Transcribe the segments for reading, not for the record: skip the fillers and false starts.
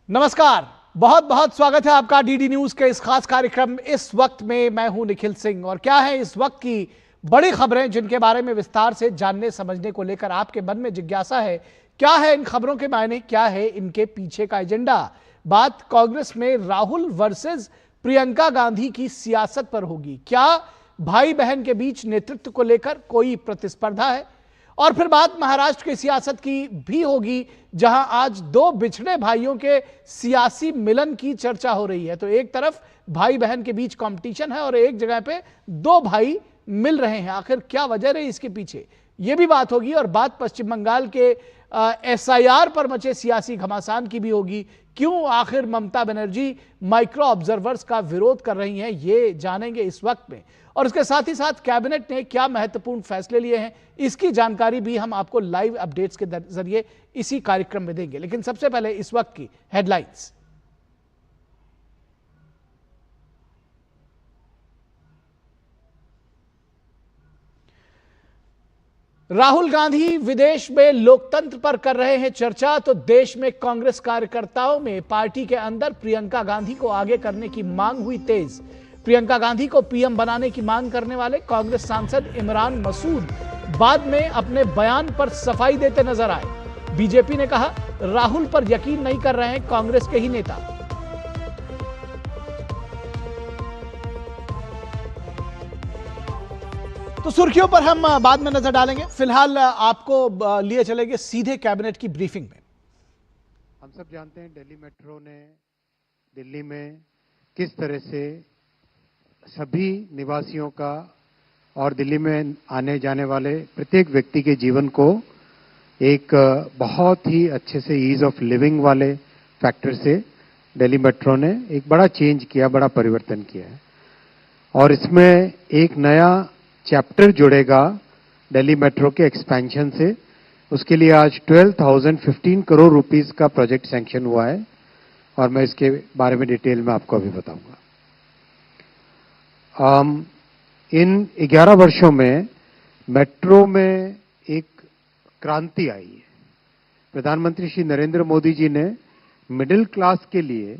नमस्कार, बहुत बहुत स्वागत है आपका डीडी न्यूज के इस खास कार्यक्रम इस वक्त में। मैं हूं निखिल सिंह और क्या है इस वक्त की बड़ी खबरें जिनके बारे में विस्तार से जानने समझने को लेकर आपके मन में जिज्ञासा है। क्या है इन खबरों के मायने, क्या है इनके पीछे का एजेंडा? बात कांग्रेस में राहुल वर्सेस प्रियंका गांधी की सियासत पर होगी। क्या भाई बहन के बीच नेतृत्व को लेकर कोई प्रतिस्पर्धा है? और फिर बात महाराष्ट्र की सियासत की भी होगी, जहां आज दो बिछड़े भाइयों के सियासी मिलन की चर्चा हो रही है। तो एक तरफ भाई बहन के बीच कंपटीशन है और एक जगह पे दो भाई मिल रहे हैं। आखिर क्या वजह रही इसके पीछे, यह भी बात होगी। और बात पश्चिम बंगाल के एसआईआर पर मचे सियासी घमासान की भी होगी। क्यों आखिर ममता बनर्जी माइक्रो ऑब्जर्वर्स का विरोध कर रही हैं, ये जानेंगे इस वक्त में। और इसके साथ ही साथ कैबिनेट ने क्या महत्वपूर्ण फैसले लिए हैं, इसकी जानकारी भी हम आपको लाइव अपडेट्स के जरिए इसी कार्यक्रम में देंगे। लेकिन सबसे पहले इस वक्त की हेडलाइंस। राहुल गांधी विदेश में लोकतंत्र पर कर रहे हैं चर्चा, तो देश में कांग्रेस कार्यकर्ताओं में पार्टी के अंदर प्रियंका गांधी को आगे करने की मांग हुई तेज। प्रियंका गांधी को पीएम बनाने की मांग करने वाले कांग्रेस सांसद इमरान मसूद बाद में अपने बयान पर सफाई देते नजर आए। बीजेपी ने कहा राहुल पर यकीन नहीं कर रहे हैं कांग्रेस के ही नेता। तो सुर्खियों पर हम बाद में नजर डालेंगे। फिलहाल आपको लिए चलेंगे सीधे कैबिनेट की ब्रीफिंग में। हम सब जानते हैं दिल्ली मेट्रो ने दिल्ली में किस तरह से सभी निवासियों का और दिल्ली में आने जाने वाले प्रत्येक व्यक्ति के जीवन को एक बहुत ही अच्छे से ईज ऑफ लिविंग वाले फैक्टर से दिल्ली मेट्रो ने एक बड़ा चेंज किया, बड़ा परिवर्तन किया है। और इसमें एक नया चैप्टर जुड़ेगा दिल्ली मेट्रो के एक्सपेंशन से। उसके लिए आज 12,015 करोड़ रुपीस का प्रोजेक्ट सैंक्शन हुआ है और मैं इसके बारे में डिटेल में आपको अभी बताऊंगा। इन 11 वर्षों में मेट्रो में एक क्रांति आई है। प्रधानमंत्री श्री नरेंद्र मोदी जी ने मिडिल क्लास के लिए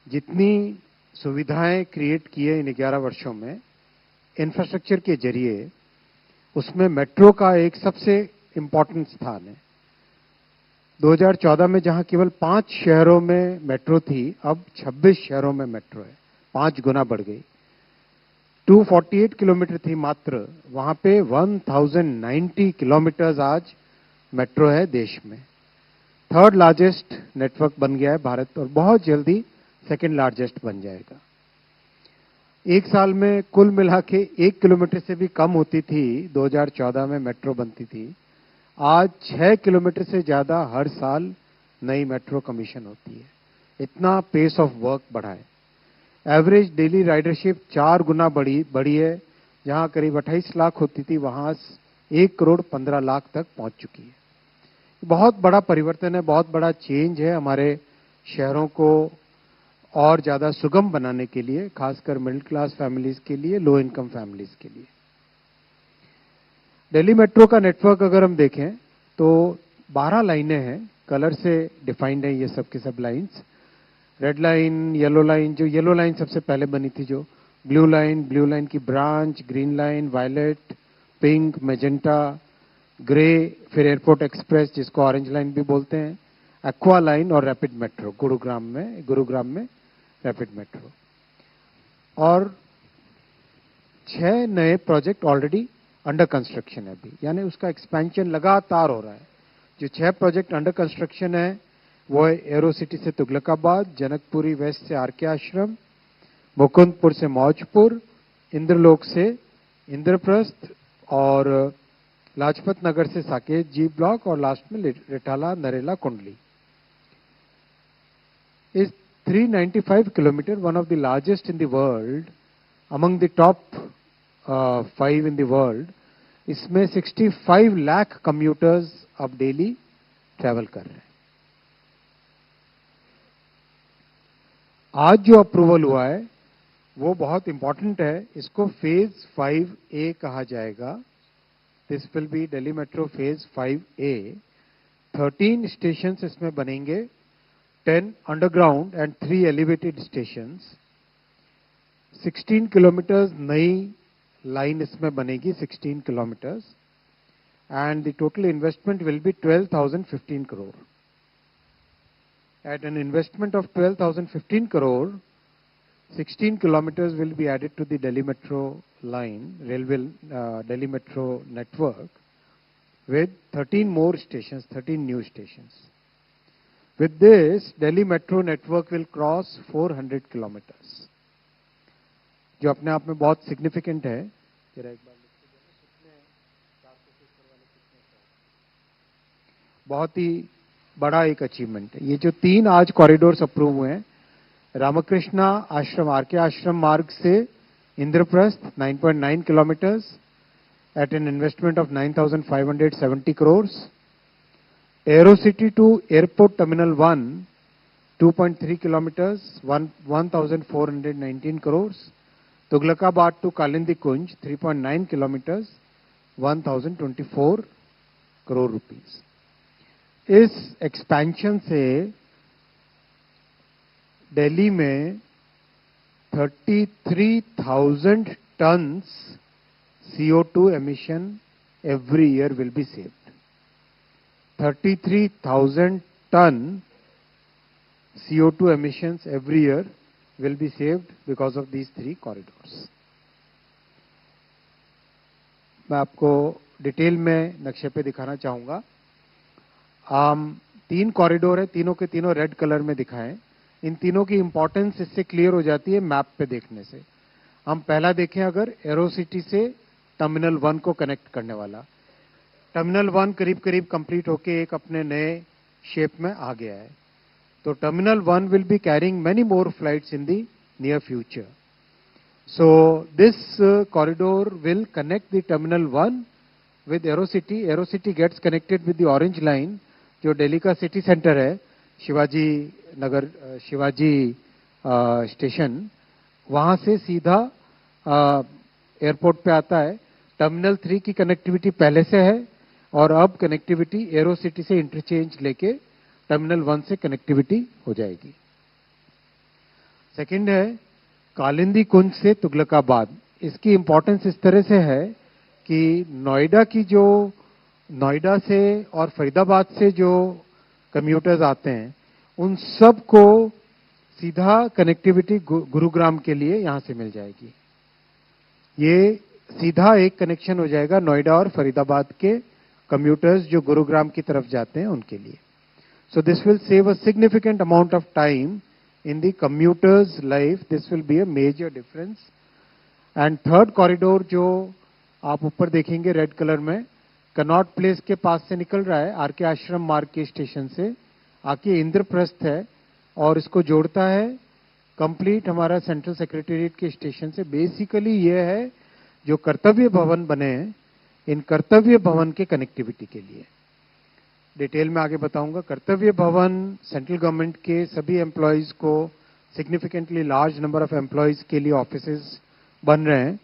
जितनी सुविधाएं क्रिएट की है इन 11 वर्षों में इंफ्रास्ट्रक्चर के जरिए, उसमें मेट्रो का एक सबसे इंपॉर्टेंट स्थान है। 2014 में जहां केवल 5 शहरों में मेट्रो थी, अब 26 शहरों में मेट्रो है, 5 गुना बढ़ गई। 248 किलोमीटर थी मात्र, वहां पे 1090 किलोमीटर आज मेट्रो है देश में। 3rd लार्जेस्ट नेटवर्क बन गया है भारत और बहुत जल्दी 2nd लार्जेस्ट बन जाएगा। एक साल में कुल मिला के 1 किलोमीटर से भी कम होती थी 2014 में मेट्रो बनती थी। आज 6 किलोमीटर से ज्यादा हर साल नई मेट्रो कमीशन होती है। इतना पेस ऑफ वर्क बढ़ा है। एवरेज डेली राइडरशिप 4 गुना बढ़ी है। जहां करीब 28 लाख होती थी, वहां 1 करोड़ 15 लाख तक पहुंच चुकी है। बहुत बड़ा परिवर्तन है, बहुत बड़ा चेंज है हमारे शहरों को और ज्यादा सुगम बनाने के लिए, खासकर मिडिल क्लास फैमिलीज के लिए, लो इनकम फैमिलीज के लिए। दिल्ली मेट्रो का नेटवर्क अगर हम देखें तो 12 लाइनें हैं, कलर से डिफाइंड है ये सब के सब lines. Red line, yellow line, जो येलो लाइन सबसे पहले बनी थी, जो ब्लू लाइन की branch, green line, violet, pink, magenta, grey, फिर एयरपोर्ट एक्सप्रेस जिसको ऑरेंज लाइन भी बोलते हैं, एक्वा लाइन और रैपिड मेट्रो गुरुग्राम में रैपिड मेट्रो। और 6 नए प्रोजेक्ट ऑलरेडी अंडर कंस्ट्रक्शन है अभी, यानी उसका एक्सपेंशन लगातार हो रहा है। जो 6 प्रोजेक्ट अंडर कंस्ट्रक्शन है वो है एरो सिटी से तुगलकाबाद, जनकपुरी वेस्ट से आरके आश्रम, मुकुंदपुर से मौजपुर, इंद्रलोक से इंद्रप्रस्थ और लाजपत नगर से साकेत जी ब्लॉक और लास्ट में रिठाला नरेला कुंडली। इस 395 kilometre, one of the largest in the world, among the top 5 in the world. इसमें 65 लाख कम्यूटर्स अब डेली ट्रैवल कर रहे हैं। आज जो अप्रूवल हुआ है वो बहुत इंपॉर्टेंट है। इसको फेज 5A कहा जाएगा। This will B Delhi metro phase 5A। 13 station इसमें बनेंगे 10 underground and 3 elevated stations, 16 kilometres नई लाइन इसमें बनेगी, 16 kilometres, and the total investment will be 12,015 crore. At an investment of 12,015 crore, 16 kilometers will be added to the Delhi Metro line, Delhi Metro network, with 13 more stations, 13 new stations. With this, Delhi Metro network will cross 400 kilometers, जो अपने आप में बहुत significant है. जरा एक बार बहुत ही बड़ा एक अचीवमेंट है. ये जो 3 आज कॉरिडोर्स अप्रूव हुए हैं, रामकृष्णा आश्रम, आरके आश्रम मार्ग से Indraprastha 9.9 kilometres at an investment of 9,570 crores. Aerocity to airport terminal 1 2.3 kilometres 1,419 crores. Tughlakabad to Kalindi Kunj 3.9 kilometres 1,024 crore rupees. इस एक्सपेंशन से दिल्ली में 33,000 tons CO2 emission every year will be saved. 33,000 ton CO2 emissions every year will be saved because of these 3 corridors. मैं आपको detail में नक्शे पे दिखाना चाहूंगा. 3 कॉरिडोर है, तीनों के तीनों रेड कलर में दिखाएं. इन तीनों की इंपॉर्टेंस इससे क्लियर हो जाती है मैप पे देखने से. हम पहला देखें, अगर एरोसिटी से टर्मिनल 1 को कनेक्ट करने वाला, टर्मिनल 1 करीब करीब कंप्लीट होके एक अपने नए शेप में आ गया है. तो terminal 1 will be carrying many more flights in the near future. So this corridor will connect the terminal 1 with Aerocity. Aerocity gets connected with the Orange Line, जो दिल्ली का सिटी सेंटर है, शिवाजी नगर, शिवाजी स्टेशन, वहां से सीधा एयरपोर्ट पे आता है. Terminal 3 की कनेक्टिविटी पहले से है और अब कनेक्टिविटी एरोसिटी से इंटरचेंज लेके टर्मिनल 1 से कनेक्टिविटी हो जाएगी. सेकंड है कालिंदी कुंज से तुगलकाबाद. इसकी इंपॉर्टेंस इस तरह से है कि नोएडा से और फरीदाबाद से जो कम्यूटर्स आते हैं, उन सब को सीधा कनेक्टिविटी गुरुग्राम के लिए यहां से मिल जाएगी. ये सीधा एक कनेक्शन हो जाएगा नोएडा और फरीदाबाद के कम्यूटर्स जो गुरुग्राम की तरफ जाते हैं उनके लिए. So this will save a significant amount of time in the commuters life. This will be a major difference. And third corridor जो आप ऊपर देखेंगे रेड कलर में, कनॉट प्लेस के पास से निकल रहा है, आरके आश्रम मार्ग के स्टेशन से आके इंद्रप्रस्थ है और इसको जोड़ता है कंप्लीट हमारा सेंट्रल सेक्रेटेरिएट के स्टेशन से. बेसिकली ये है जो कर्तव्य भवन बने हैं, इन कर्तव्य भवन के कनेक्टिविटी के लिए. डिटेल में आगे बताऊंगा. कर्तव्य भवन सेंट्रल गवर्नमेंट के सभी एम्प्लॉयज को, significantly large number of employees के लिए ऑफिसेज बन रहे हैं.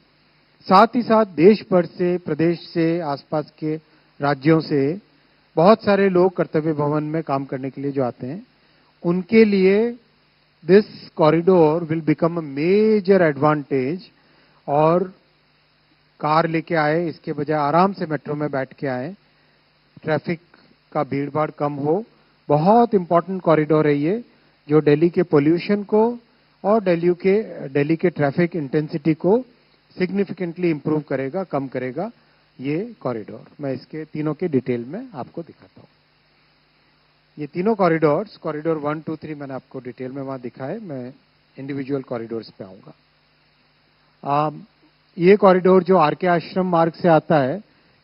साथ ही साथ देश भर से, प्रदेश से, आसपास के राज्यों से बहुत सारे लोग कर्तव्य भवन में काम करने के लिए जो आते हैं, उनके लिए this corridor will become a major advantage. और कार लेके आए इसके बजाय आराम से मेट्रो में बैठ के आए, ट्रैफिक का भीड़ भाड़ कम हो. बहुत इंपॉर्टेंट कॉरिडोर है ये, जो दिल्ली के पोल्यूशन को और दिल्ली के ट्रैफिक इंटेंसिटी को सिग्निफिकेंटली इंप्रूव करेगा, कम करेगा ये कॉरिडोर. मैं इसके तीनों के डिटेल में आपको दिखाता हूँ. ये तीनों कॉरिडोर्स, कॉरिडोर 1, 2, 3 मैंने आपको डिटेल में वहां दिखाए. मैं इंडिविजुअल कॉरिडोर्स पे आऊंगा. ये कॉरिडोर जो आरके आश्रम मार्ग से आता है,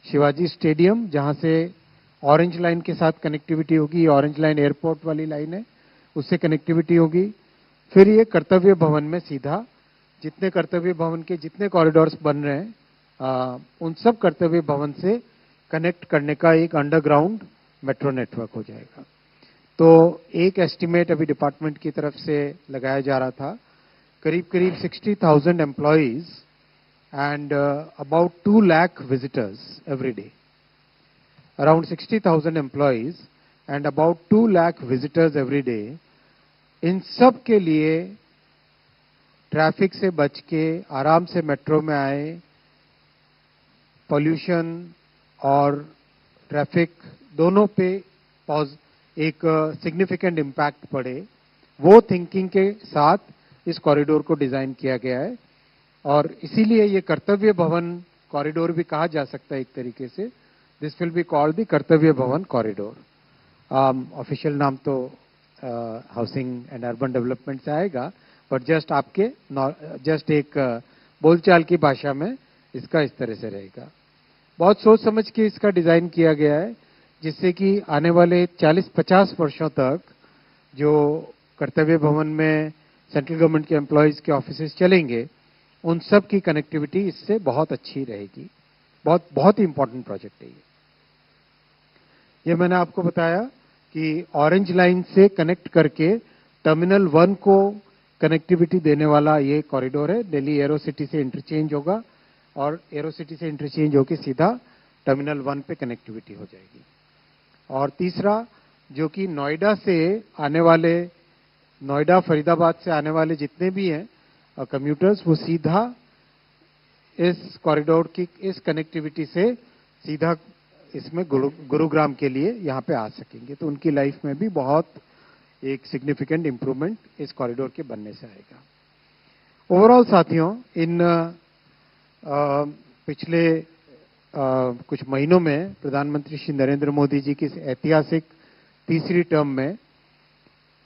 शिवाजी स्टेडियम, जहां से ऑरेंज लाइन के साथ कनेक्टिविटी होगी. ऑरेंज लाइन एयरपोर्ट वाली लाइन है, उससे कनेक्टिविटी होगी. फिर ये कर्तव्य भवन में सीधा, जितने कर्तव्य भवन के जितने कॉरिडोर्स बन रहे हैं, उन सब कर्तव्य भवन से कनेक्ट करने का एक अंडरग्राउंड मेट्रो नेटवर्क हो जाएगा. तो एक एस्टिमेट अभी डिपार्टमेंट की तरफ से लगाया जा रहा था, करीब करीब 60,000 employees and about 2 lakh visitors every day. Around 60,000 employees and about 2 lakh visitors every day in सब के लिए ट्रैफिक से बच के आराम से मेट्रो में आए, पॉल्यूशन और ट्रैफिक दोनों पे एक सिग्निफिकेंट इम्पैक्ट पड़े, वो थिंकिंग के साथ इस कॉरिडोर को डिजाइन किया गया है। और इसीलिए ये कर्तव्य भवन कॉरिडोर भी कहा जा सकता है एक तरीके से। This will be called the कर्तव्य भवन कॉरिडोर। ऑफिशियल नाम तो हाउसिंग एंड अर्बन डेवलपमेंट से आएगा, बट जस्ट एक बोलचाल की भाषा में इसका इस तरह से रहेगा। बहुत सोच समझ के इसका डिजाइन किया गया है, जिससे कि आने वाले 40-50 वर्षों तक जो कर्तव्य भवन में सेंट्रल गवर्नमेंट के एम्प्लॉयज के ऑफिसेज चलेंगे, उन सब की कनेक्टिविटी इससे बहुत अच्छी रहेगी। बहुत ही इंपॉर्टेंट प्रोजेक्ट है ये मैंने आपको बताया कि ऑरेंज लाइन से कनेक्ट करके टर्मिनल 1 को कनेक्टिविटी देने वाला ये कॉरिडोर है। दिल्ली एरो सिटी से इंटरचेंज होगा और एरो सिटी से इंटरचेंज होकर सीधा टर्मिनल 1 पे कनेक्टिविटी हो जाएगी। और तीसरा, जो कि नोएडा फरीदाबाद से आने वाले जितने भी हैं कम्यूटर्स, वो सीधा इस कॉरिडोर की इस कनेक्टिविटी से सीधा इसमें गुरुग्राम के लिए यहाँ पे आ सकेंगे। तो उनकी लाइफ में भी बहुत एक सिग्निफिकेंट इंप्रूवमेंट इस कॉरिडोर के बनने से आएगा। ओवरऑल साथियों, इन पिछले कुछ महीनों में प्रधानमंत्री श्री नरेंद्र मोदी जी की ऐतिहासिक तीसरी टर्म में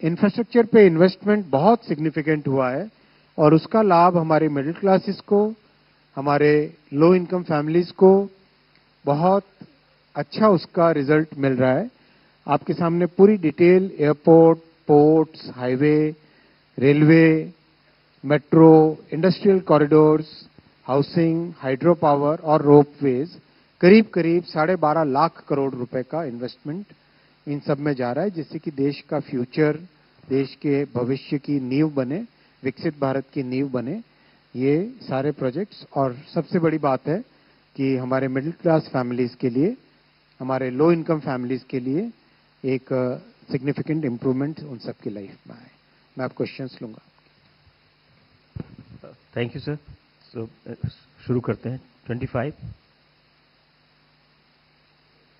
इंफ्रास्ट्रक्चर पे इन्वेस्टमेंट बहुत सिग्निफिकेंट हुआ है और उसका लाभ हमारे मिडिल क्लासेस को, हमारे लो इनकम फैमिलीज को बहुत अच्छा उसका रिजल्ट मिल रहा है। आपके सामने पूरी detail airport, ports, highway, railway, metro, industrial corridors, housing, hydro power और रोपवेज, करीब 12.5 लाख करोड़ रुपए का इन्वेस्टमेंट इन सब में जा रहा है, जिससे कि देश का फ्यूचर, देश के भविष्य की नींव बने, विकसित भारत की नींव बने ये सारे प्रोजेक्ट्स। और सबसे बड़ी बात है कि हमारे मिडिल क्लास फैमिलीज के लिए, हमारे लो इनकम फैमिलीज के लिए एक सिग्निफिकेंट इंप्रूवमेंट उन सबकी लाइफ में आए। मैं आप क्वेश्चंस लूंगा। Thank you sir. सो शुरू करते हैं।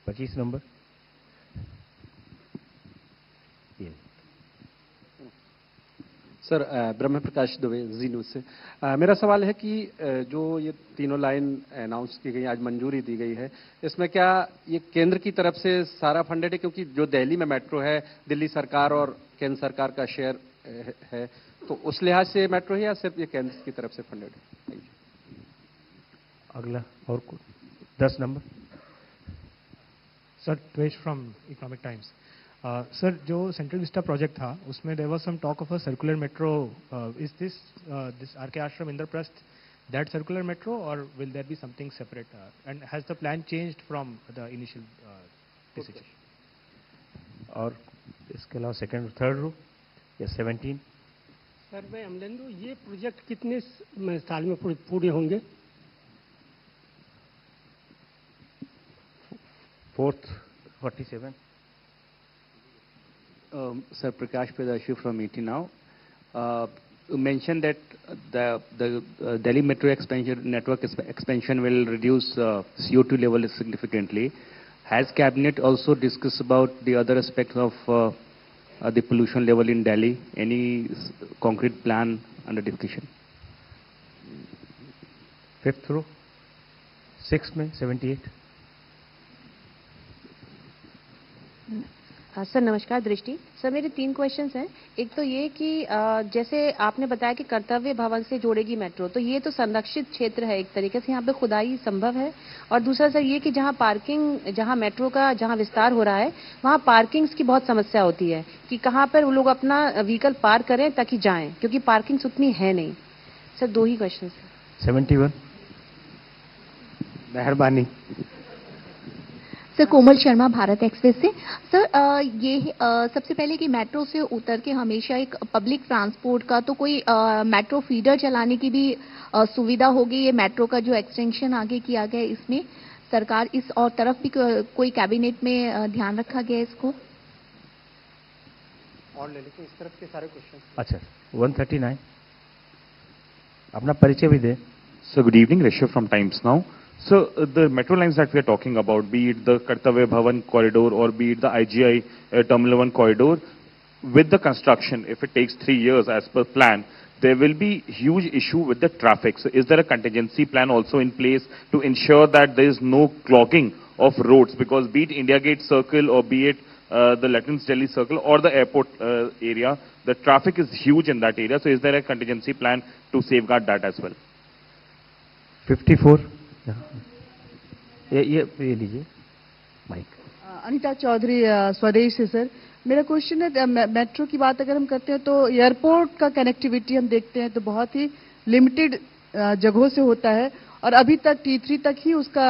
25 नंबर। सर, ब्रह्म प्रकाश दुबे, जी न्यूज से। मेरा सवाल है कि जो ये तीनों लाइन अनाउंस की गई, आज मंजूरी दी गई है, इसमें क्या ये केंद्र की तरफ से सारा फंडेड है? क्योंकि जो दिल्ली में मेट्रो है, दिल्ली सरकार और केंद्र सरकार का शेयर है, तो उस लिहाज से मेट्रो है या सिर्फ ये केंद्र की तरफ से फंडेड है? Thank you. अगला और 10 नंबर। सर, द्वेष फ्रॉम इकोनॉमिक टाइम्स। सर, जो सेंट्रल विस्टा प्रोजेक्ट था उसमें there was some talk of a circular metro. Is this RK Ashram Indraprastha that circular metro और will there be something separate? And has the plan changed from the initial decision? और इसके अलावा second और third row या 17। Sir, मैं अमलेंदु, ये project कितने साल में पूरे होंगे? Fourth 47। Sir, Prakash Pradhashi from ET Now. You mentioned that the Delhi Metro network expansion will reduce CO2 level significantly. Has Cabinet also discussed about the other aspects of the pollution level in Delhi? Any concrete plan under discussion? Fifth row 6 में 78। Sir नमस्कार, दृष्टि। Sir, मेरे 3 questions हैं। एक तो ये कि जैसे आपने बताया कि कर्तव्य भवन से जोड़ेगी मेट्रो, तो ये तो संरक्षित क्षेत्र है एक तरीके से, यहाँ पे खुदाई संभव है? और दूसरा सर ये कि जहाँ मेट्रो का जहाँ विस्तार हो रहा है, वहाँ पार्किंग्स की बहुत समस्या होती है कि कहाँ पर वो लोग अपना व्हीकल पार्क करें ताकि जाएं, क्योंकि पार्किंग्स उतनी है नहीं। सर, 2 ही क्वेश्चन है। 71। मेहरबानी। सर, कोमल शर्मा, भारत एक्सप्रेस से। सर, सबसे पहले कि मेट्रो से उतर के हमेशा एक पब्लिक ट्रांसपोर्ट का तो कोई मेट्रो फीडर चलाने की भी सुविधा होगी? ये मेट्रो का जो एक्सटेंशन आगे किया गया है, इसमें सरकार इस और तरफ भी कोई कैबिनेट में ध्यान रखा गया है इसको? और ले लेकिन इस तरफ के सारे क्वेश्चन। अच्छा 139 अपना परिचय भी दे। So good evening, Rishabh from Times Now. So the metro lines that we are talking about, be it the Kartavya Bhavan corridor or be it the IGI Terminal 1 corridor, with the construction, if it takes 3 years as per plan, there will be huge issue with the traffic. So is there a contingency plan also in place to ensure that there is no clogging of roads? Because be it India Gate Circle or be it the Latins Delhi Circle or the airport area, the traffic is huge in that area. So is there a contingency plan to safeguard that as well? 54 ये लीजिए mic. Anita Chaudhary स्वदेश से sir, मेरा question है metro की बात अगर हम करते हैं तो एयरपोर्ट का कनेक्टिविटी हम देखते हैं तो बहुत ही लिमिटेड जगहों से होता है और अभी तक T3 तक ही उसका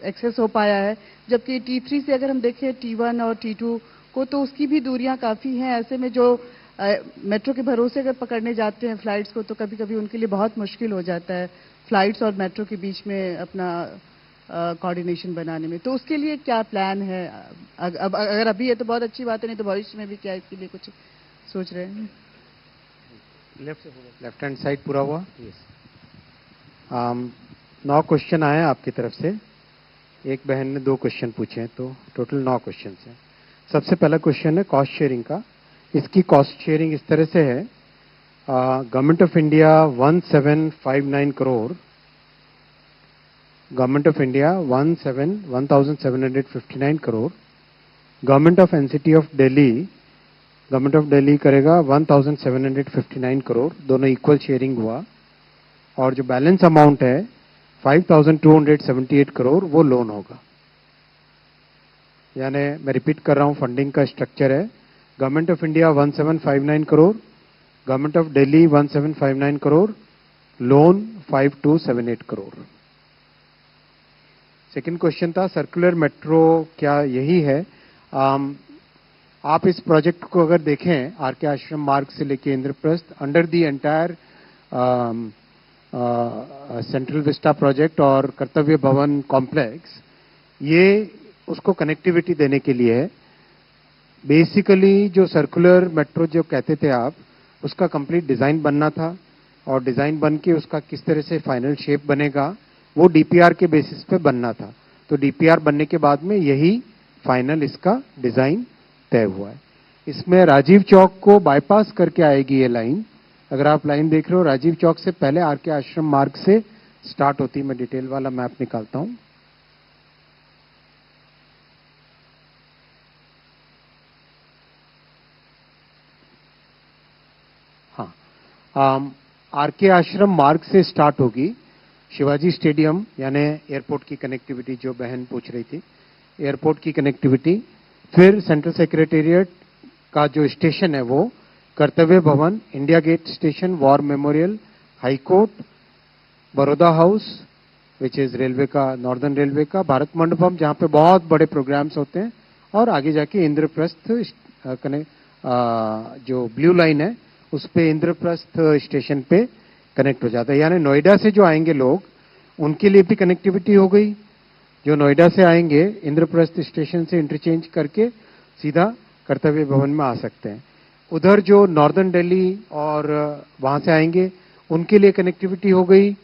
एक्सेस हो पाया है, जबकि T3 से अगर हम देखें T1 और T2 को तो उसकी भी दूरियां काफ़ी हैं। ऐसे में जो मेट्रो के भरोसे अगर पकड़ने जाते हैं फ्लाइट्स को तो कभी कभी उनके लिए बहुत मुश्किल हो जाता है फ्लाइट्स और मेट्रो के बीच में अपना कोऑर्डिनेशन बनाने में। तो उसके लिए क्या प्लान है? अगर अभी है तो बहुत अच्छी बात है, नहीं तो भविष्य में भी क्या इसके लिए कुछ सोच रहे हैं? लेफ्ट हैंड साइड पूरा हुआ। 9 क्वेश्चन आए आपकी तरफ से, एक बहन ने 2 क्वेश्चन पूछे हैं, तो टोटल 9 क्वेश्चन हैं। सबसे पहला क्वेश्चन है कॉस्ट शेयरिंग का। इसकी कॉस्ट शेयरिंग इस तरह से है, government of India 1759 crore, government of India 1759 crore, government of NCT of Delhi, government of Delhi करेगा 1759 करोड़, दोनों इक्वल शेयरिंग हुआ। और जो बैलेंस अमाउंट है 5278 करोड़ वो लोन होगा। यानी मैं रिपीट कर रहा हूं, फंडिंग का स्ट्रक्चर है government of India 1759 crore, government of Delhi 1759 crore, loan 5278 crore. Second question था सर्कुलर मेट्रो, क्या यही है? आप इस प्रोजेक्ट को अगर देखें आरके आश्रम मार्ग से लेके Indraprastha under the entire central Vista project और कर्तव्य भवन कॉम्प्लेक्स, ये उसको कनेक्टिविटी देने के लिए है। बेसिकली जो सर्कुलर मेट्रो जो कहते थे आप, उसका कंप्लीट डिजाइन बनना था और डिजाइन बन के उसका किस तरह से फाइनल शेप बनेगा वो डीपीआर के बेसिस पे बनना था। तो डीपीआर बनने के बाद में यही फाइनल इसका डिजाइन तय हुआ है। इसमें राजीव चौक को बाईपास करके आएगी ये लाइन। अगर आप लाइन देख रहे हो राजीव चौक से पहले आरके आश्रम मार्ग से स्टार्ट होती है। मैं डिटेल वाला मैप निकालता हूं। हाँ, आरके आश्रम मार्ग से स्टार्ट होगी, शिवाजी स्टेडियम यानी एयरपोर्ट की कनेक्टिविटी जो बहन पूछ रही थी, एयरपोर्ट की कनेक्टिविटी, फिर सेंट्रल सेक्रेटेरिएट का जो स्टेशन है वो Kartavya Bhavan, India Gate station, war memorial, high court, Baroda house which is railway का, नॉर्दर्न रेलवे का, भारत मंडपम जहां पे बहुत बड़े प्रोग्राम्स होते हैं, और आगे जाके इंद्रप्रस्थ जो ब्लू लाइन है उस पे इंद्रप्रस्थ स्टेशन पे कनेक्ट हो जाता है। यानी नोएडा से जो आएंगे लोग उनके लिए भी कनेक्टिविटी हो गई। जो नोएडा से आएंगे इंद्रप्रस्थ स्टेशन से इंटरचेंज करके सीधा कर्तव्य भवन में आ सकते हैं। उधर जो नॉर्दर्न दिल्ली और वहां से आएंगे उनके लिए कनेक्टिविटी हो गई।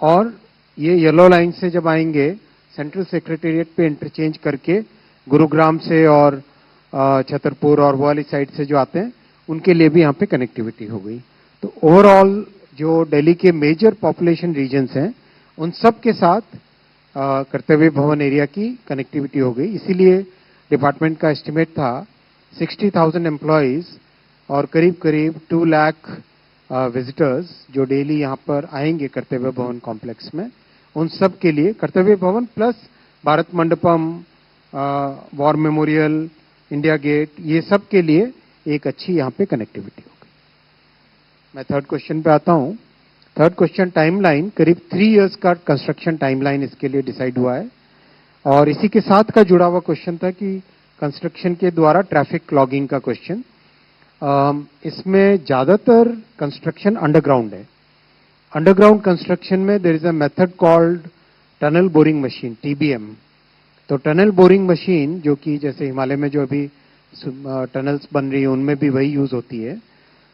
और ये येलो लाइन से जब आएंगे सेंट्रल सेक्रेटेरिएट पे इंटरचेंज करके गुरुग्राम से और छतरपुर और वो वाली साइड से जो आते हैं उनके लिए भी यहाँ पे कनेक्टिविटी हो गई। तो ओवरऑल जो दिल्ली के मेजर पॉपुलेशन रीजन्स हैं उन सब के साथ कर्तव्य भवन एरिया की कनेक्टिविटी हो गई। इसीलिए डिपार्टमेंट का एस्टिमेट था 60,000 एम्प्लॉयज और करीब करीब 2 लाख विजिटर्स जो डेली यहाँ पर आएंगे कर्तव्य भवन कॉम्प्लेक्स में, उन सब के लिए Kartavya Bhavan plus Bharat Mandapam, war memorial, India Gate, ये सब के लिए एक अच्छी यहाँ पे कनेक्टिविटी हो गई। मैं थर्ड क्वेश्चन पे आता हूँ। थर्ड क्वेश्चन टाइमलाइन, करीब 3 इयर्स का कंस्ट्रक्शन टाइमलाइन इसके लिए डिसाइड हुआ है। और इसी के साथ का जुड़ा हुआ क्वेश्चन था कि कंस्ट्रक्शन के द्वारा ट्रैफिक क्लॉगिंग का क्वेश्चन। इसमें ज्यादातर कंस्ट्रक्शन अंडरग्राउंड है। अंडरग्राउंड कंस्ट्रक्शन में there is a method called tunnel boring machine, TBM। तो टनल बोरिंग मशीन जो कि जैसे हिमालय में जो अभी टनल्स बन रही हैं उनमें भी वही यूज होती है.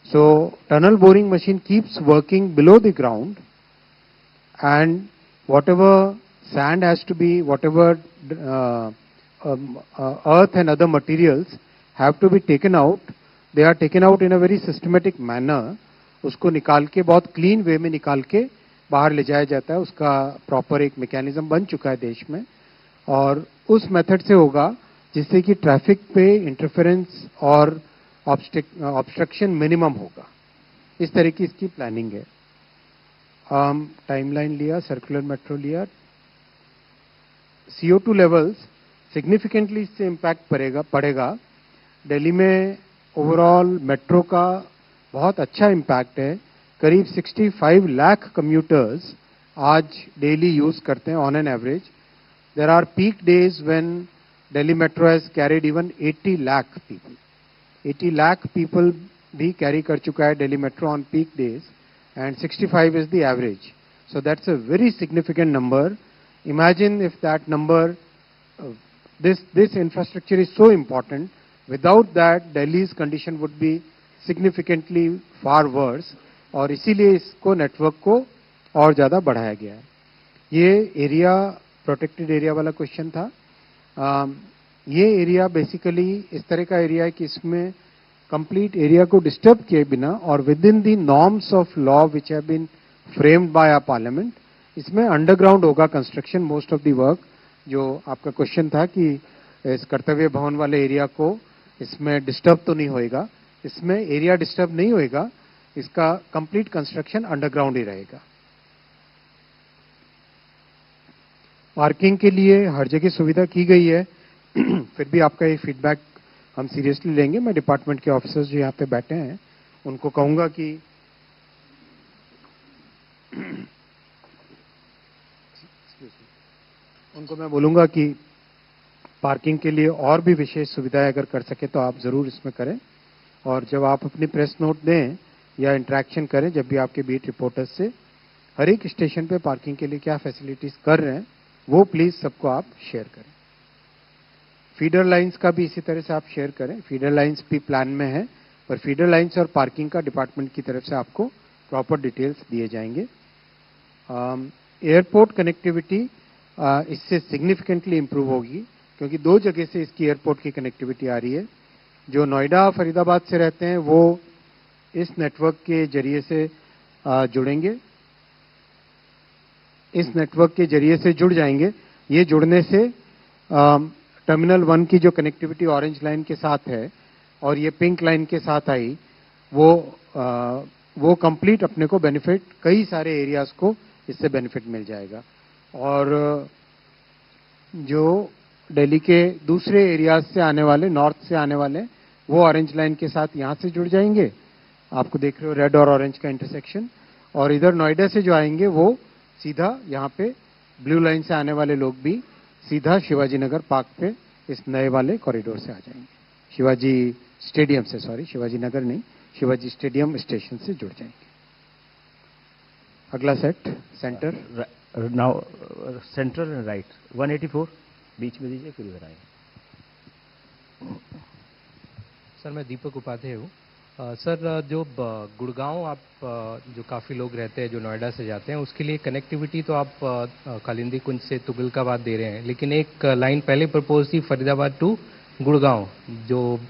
So tunnel boring machine keeps working below the ground and whatever sand has to be, whatever earth and other materials have to be taken out, they are taken out in a very systematic manner. उसको निकाल के बहुत clean वे में निकाल के बाहर ले जाया जाता है. उसका प्रॉपर एक मैकेनिज्म बन चुका है देश में और उस मेथड से होगा जिससे कि ट्रैफिक पे इंटरफेरेंस और ऑब्स्ट्रक्शन मिनिमम होगा. इस तरह की इसकी प्लानिंग है. टाइमलाइन लिया, सर्कुलर मेट्रो लिया. CO2 लेवल्स सिग्निफिकेंटली इससे इम्पैक्ट पड़ेगा. दिल्ली में ओवरऑल मेट्रो का बहुत अच्छा इम्पैक्ट है. करीब 65 लाख कम्यूटर्स आज डेली यूज करते हैं on an average. There are peak days when Delhi metro has carried even 80 lakh people. 80 lakh people भी कैरी कर चुका है Delhi metro on peak days. And 65 is the average. So that's a very significant number. Imagine if that number, this infrastructure is so important. Without that, Delhi's condition would be significantly far worse. और इसीलिए इसको network को और ज़्यादा बढ़ाया गया है. ये एरिया प्रोटेक्टेड एरिया वाला क्वेश्चन था. ये एरिया बेसिकली इस तरह का एरिया है कि इसमें कंप्लीट एरिया को डिस्टर्ब किए बिना और within the norms of law which have been framed by our parliament, इसमें अंडरग्राउंड होगा construction most of the work. जो आपका क्वेश्चन था कि इस कर्तव्य भवन वाले एरिया को इसमें डिस्टर्ब तो नहीं होएगा, इसमें एरिया डिस्टर्ब नहीं होएगा. इसका कंप्लीट कंस्ट्रक्शन अंडरग्राउंड ही रहेगा. पार्किंग के लिए हर जगह सुविधा की गई है. फिर भी आपका ये फीडबैक हम सीरियसली लेंगे. मैं डिपार्टमेंट के ऑफिसर्स जो यहाँ पे बैठे हैं उनको कहूंगा कि उनको मैं बोलूंगा कि पार्किंग के लिए और भी विशेष सुविधाएं अगर कर सके तो आप जरूर इसमें करें. और जब आप अपनी प्रेस नोट दें या इंटरेक्शन करें जब भी आपके बीट रिपोर्टर्स से, हर एक स्टेशन पे पार्किंग के लिए क्या फैसिलिटीज कर रहे हैं वो प्लीज सबको आप शेयर करें. फीडर लाइंस का भी इसी तरह से आप शेयर करें. फीडर लाइंस भी प्लान में है पर फीडर लाइंस और पार्किंग का डिपार्टमेंट की तरफ से आपको प्रॉपर डिटेल्स दिए जाएंगे. एयरपोर्ट कनेक्टिविटी इससे सिग्निफिकेंटली इंप्रूव होगी क्योंकि 2 जगह से इसकी एयरपोर्ट की कनेक्टिविटी आ रही है. जो नोएडा फरीदाबाद से रहते हैं वो इस नेटवर्क के जरिए से जुड़ेंगे, इस नेटवर्क के जरिए से जुड़ जाएंगे. ये जुड़ने से टर्मिनल 1 की जो कनेक्टिविटी ऑरेंज लाइन के साथ है और ये पिंक लाइन के साथ आई वो कंप्लीट अपने को बेनिफिट, कई सारे एरियाज को इससे बेनिफिट मिल जाएगा. और जो दिल्ली के दूसरे एरियाज से आने वाले, नॉर्थ से आने वाले, वो ऑरेंज लाइन के साथ यहाँ से जुड़ जाएंगे. आपको देख रहे हो रेड और ऑरेंज का इंटरसेक्शन. और इधर नोएडा से जो आएंगे वो सीधा यहाँ पे ब्लू लाइन से आने वाले लोग भी सीधा शिवाजी नगर पार्क पे इस नए वाले कॉरिडोर से आ जाएंगे. शिवाजी स्टेडियम से, सॉरी शिवाजी नगर नहीं, शिवाजी स्टेडियम स्टेशन से जुड़ जाएंगे. अगला set centre now central and right 184 बीच में दीजिए फिर इधर आएंगे. सर मैं दीपक उपाध्याय हूँ. सर जो गुड़गांव आप जो काफ़ी लोग रहते हैं जो नोएडा से जाते हैं उसके लिए कनेक्टिविटी तो आप कालिंदी कुंज से तुगलकाबाद दे रहे हैं, लेकिन एक लाइन पहले प्रपोज थी फरीदाबाद टू गुड़गांव जो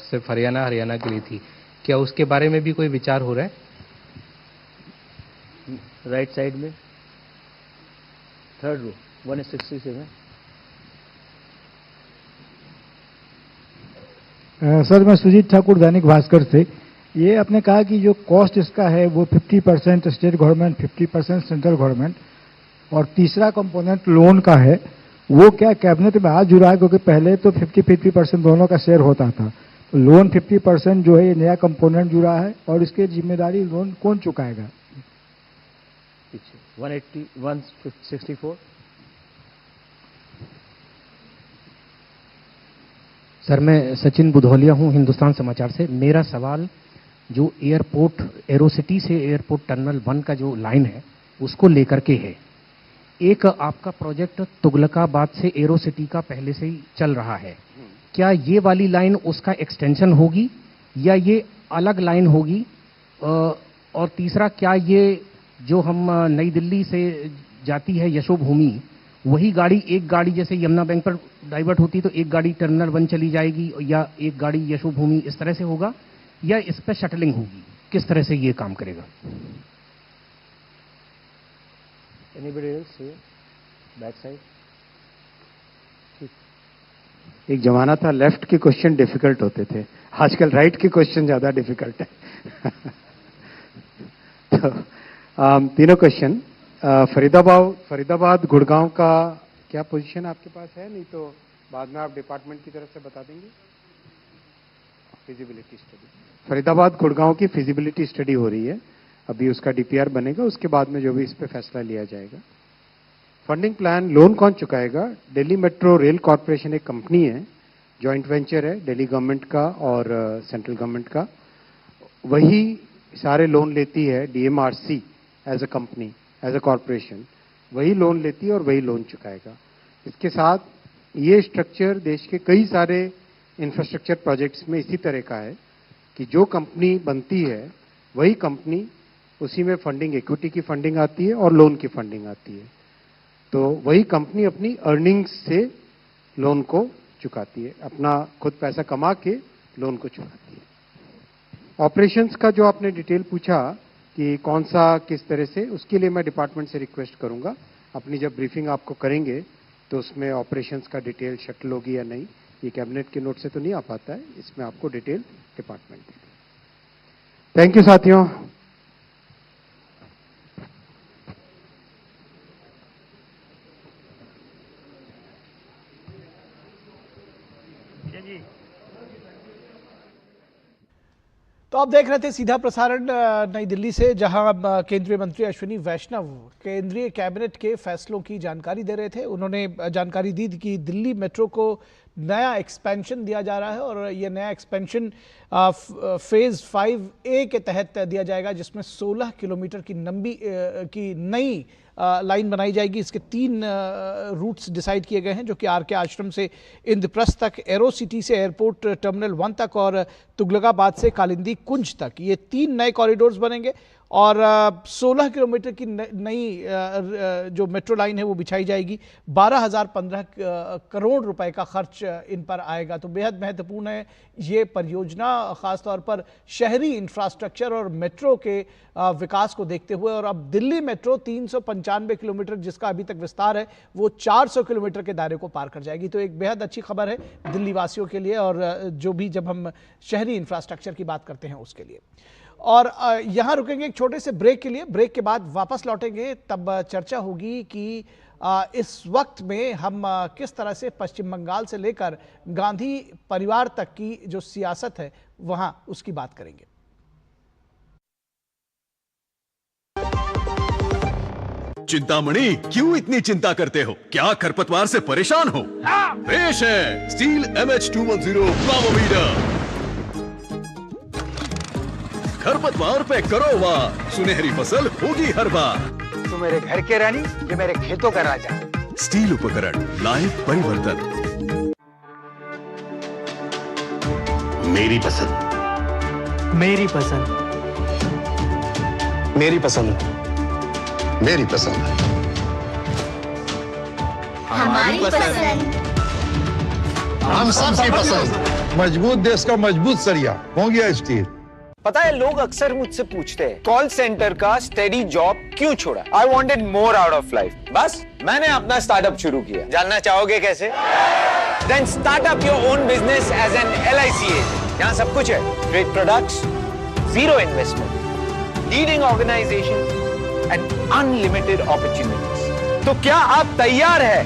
सिर्फ हरियाणा के लिए थी. क्या उसके बारे में भी कोई विचार हो रहा है? राइट साइड में 3rd रो 167. सर मैं सुजीत ठाकुर दैनिक भास्कर से. ये आपने कहा कि जो कॉस्ट इसका है वो 50% स्टेट गवर्नमेंट 50% सेंट्रल गवर्नमेंट और तीसरा कंपोनेंट लोन का है, वो क्या कैबिनेट में आज जुड़ा है? क्योंकि पहले तो 50-50% दोनों का शेयर होता था. तो लोन 50% जो है ये नया कंपोनेंट जुड़ा है और इसकी जिम्मेदारी लोन कौन चुकाएगा? 164. सर मैं सचिन बुधौलिया हूं हिंदुस्तान समाचार से. मेरा सवाल जो एयरपोर्ट एरोसिटी से एयरपोर्ट टर्मिनल 1 का जो लाइन है उसको लेकर के है. एक आपका प्रोजेक्ट तुगलकाबाद से एरोसिटी का पहले से ही चल रहा है, क्या ये वाली लाइन उसका एक्सटेंशन होगी या ये अलग लाइन होगी? और तीसरा, क्या ये जो हम नई दिल्ली से जाती है यशोभूमि, वही गाड़ी, एक गाड़ी जैसे यमुना बैंक पर डाइवर्ट होती तो एक गाड़ी टर्मिनल 1 चली जाएगी या एक गाड़ी यशोभूमि, इस तरह से होगा या इस पर शटलिंग होगी? किस तरह से ये काम करेगा? Anybody else here? Back side? एक जमाना था लेफ्ट के क्वेश्चन डिफिकल्ट होते थे, आजकल राइट के क्वेश्चन ज्यादा डिफिकल्ट है। तो तीनों क्वेश्चन, फरीदाबाद गुड़गांव का क्या पोजीशन आपके पास है? नहीं तो बाद में आप डिपार्टमेंट की तरफ से बता देंगे। फिजिबिलिटी स्टडी, फरीदाबाद गुड़गांव की फिजिबिलिटी स्टडी हो रही है, अभी उसका डीपीआर बनेगा, उसके बाद में जो भी इस पे फैसला लिया जाएगा। फंडिंग प्लान, लोन कौन चुकाएगा? दिल्ली मेट्रो रेल कॉरपोरेशन एक कंपनी है, जॉइंट वेंचर है दिल्ली गवर्नमेंट का और सेंट्रल गवर्नमेंट का, वही सारे लोन लेती है। DMRC as a company, as a corporation वही लोन लेती है और वही लोन चुकाएगा। इसके साथ ये स्ट्रक्चर देश के कई सारे इंफ्रास्ट्रक्चर प्रोजेक्ट्स में इसी तरह का है कि जो कंपनी बनती है वही कंपनी, उसी में फंडिंग, इक्विटी की फंडिंग आती है और लोन की फंडिंग आती है, तो वही कंपनी अपनी अर्निंग्स से लोन को चुकाती है, अपना खुद पैसा कमा के लोन को चुकाती है। ऑपरेशंस का जो आपने डिटेल पूछा कि कौन सा किस तरह से, उसके लिए मैं डिपार्टमेंट से रिक्वेस्ट करूंगा, अपनी जब ब्रीफिंग आपको करेंगे तो उसमें ऑपरेशंस का डिटेल शटल होगी या नहीं, ये कैबिनेट के नोट से तो नहीं आ पाता है, इसमें आपको डिटेल डिपार्टमेंट देगा। थैंक यू साथियों। तो आप देख रहे थे सीधा प्रसारण नई दिल्ली से, जहां केंद्रीय मंत्री अश्विनी वैष्णव केंद्रीय कैबिनेट के फैसलों की जानकारी दे रहे थे। उन्होंने जानकारी दी कि दिल्ली मेट्रो को नया एक्सपेंशन दिया जा रहा है और ये नया एक्सपेंशन फेज 5A के तहत दिया जाएगा, जिसमें 16 किलोमीटर की नई लाइन बनाई जाएगी। इसके 3 रूट्स डिसाइड किए गए हैं, जो कि आरके आश्रम से इंद्रप्रस्थ तक, एरो सिटी से एयरपोर्ट टर्मिनल 1 तक और तुगलकाबाद से कालिंदी कुंज तक। ये 3 नए कॉरिडोर्स बनेंगे और 16 किलोमीटर की नई जो मेट्रो लाइन है वो बिछाई जाएगी। 12,015 करोड़ रुपए का खर्च इन पर आएगा। तो बेहद महत्वपूर्ण है ये परियोजना, खासतौर पर शहरी इंफ्रास्ट्रक्चर और मेट्रो के विकास को देखते हुए। और अब दिल्ली मेट्रो 395 किलोमीटर जिसका अभी तक विस्तार है, वो 400 किलोमीटर के दायरे को पार कर जाएगी। तो एक बेहद अच्छी खबर है दिल्ली वासियों के लिए, और जो भी जब हम शहरी इंफ्रास्ट्रक्चर की बात करते हैं उसके लिए। और यहां रुकेंगे एक छोटे से ब्रेक के लिए, ब्रेक के बाद वापस लौटेंगे, तब चर्चा होगी कि इस वक्त में हम किस तरह से पश्चिम बंगाल से लेकर गांधी परिवार तक की जो सियासत है वहां उसकी बात करेंगे। चिंतामणि, क्यों इतनी चिंता करते हो? क्या खरपतवार से परेशान हो? पेश है स्टील MH210 प्लामोमीटर। खरपतवार पे करो वार, सुनहरी फसल होगी हर बार। तू मेरे घर के रानी, ये मेरे खेतों का राजा। स्टील उपकरण लाए परिवर्तन। मेरी पसंद, मेरी पसंद, मेरी पसंद, मेरी पसंद, हमारी पसंद, हम सबकी पसंद। मजबूत देश का मजबूत सरिया हो गया स्टील। पता है, लोग अक्सर मुझसे पूछते हैं कॉल सेंटर का स्टेडी जॉब क्यों छोड़ा? I wanted more out of life. बस मैंने अपना स्टार्टअप शुरू किया। जानना चाहोगे कैसे? Then start up your own business as an LIC agent. यहाँ सब कुछ है, great products, zero investment, leading organisation and unlimited opportunities. तो क्या आप तैयार है?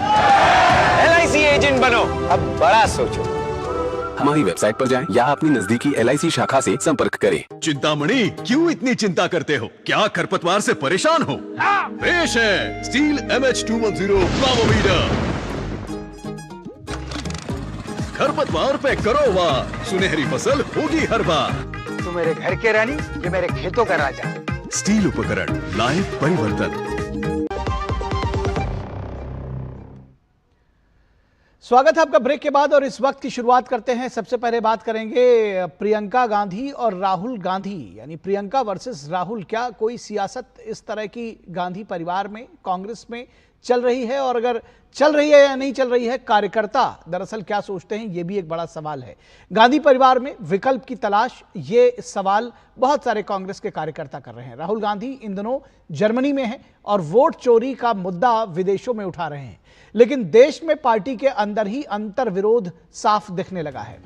LIC एजेंट बनो, अब बड़ा सोचो। हमारी वेबसाइट पर जाएं या अपनी नजदीकी LIC शाखा से संपर्क करें। चिंतामणि, क्यों इतनी चिंता करते हो? क्या खरपतवार से परेशान हो? पेश है स्टील MH210 प्लामोमीटर। खरपतवार पे करो वार, सुनहरी फसल होगी हर बार। तू मेरे घर के रानी, ये मेरे खेतों का राजा। स्टील उपकरण लाए परिवर्तन। स्वागत है आपका ब्रेक के बाद और इस वक्त की शुरुआत करते हैं। सबसे पहले बात करेंगे प्रियंका गांधी और राहुल गांधी, यानी प्रियंका वर्सेस राहुल। क्या कोई सियासत इस तरह की गांधी परिवार में, कांग्रेस में चल रही है? और अगर चल रही है या नहीं चल रही है, कार्यकर्ता दरअसल क्या सोचते हैं, यह भी एक बड़ा सवाल है। गांधी परिवार में विकल्प की तलाश, ये सवाल बहुत सारे कांग्रेस के कार्यकर्ता कर रहे हैं। राहुल गांधी इन दिनों जर्मनी में हैं और वोट चोरी का मुद्दा विदेशों में उठा रहे हैं, लेकिन देश में पार्टी के अंदर ही अंतर विरोध साफ दिखने लगा है।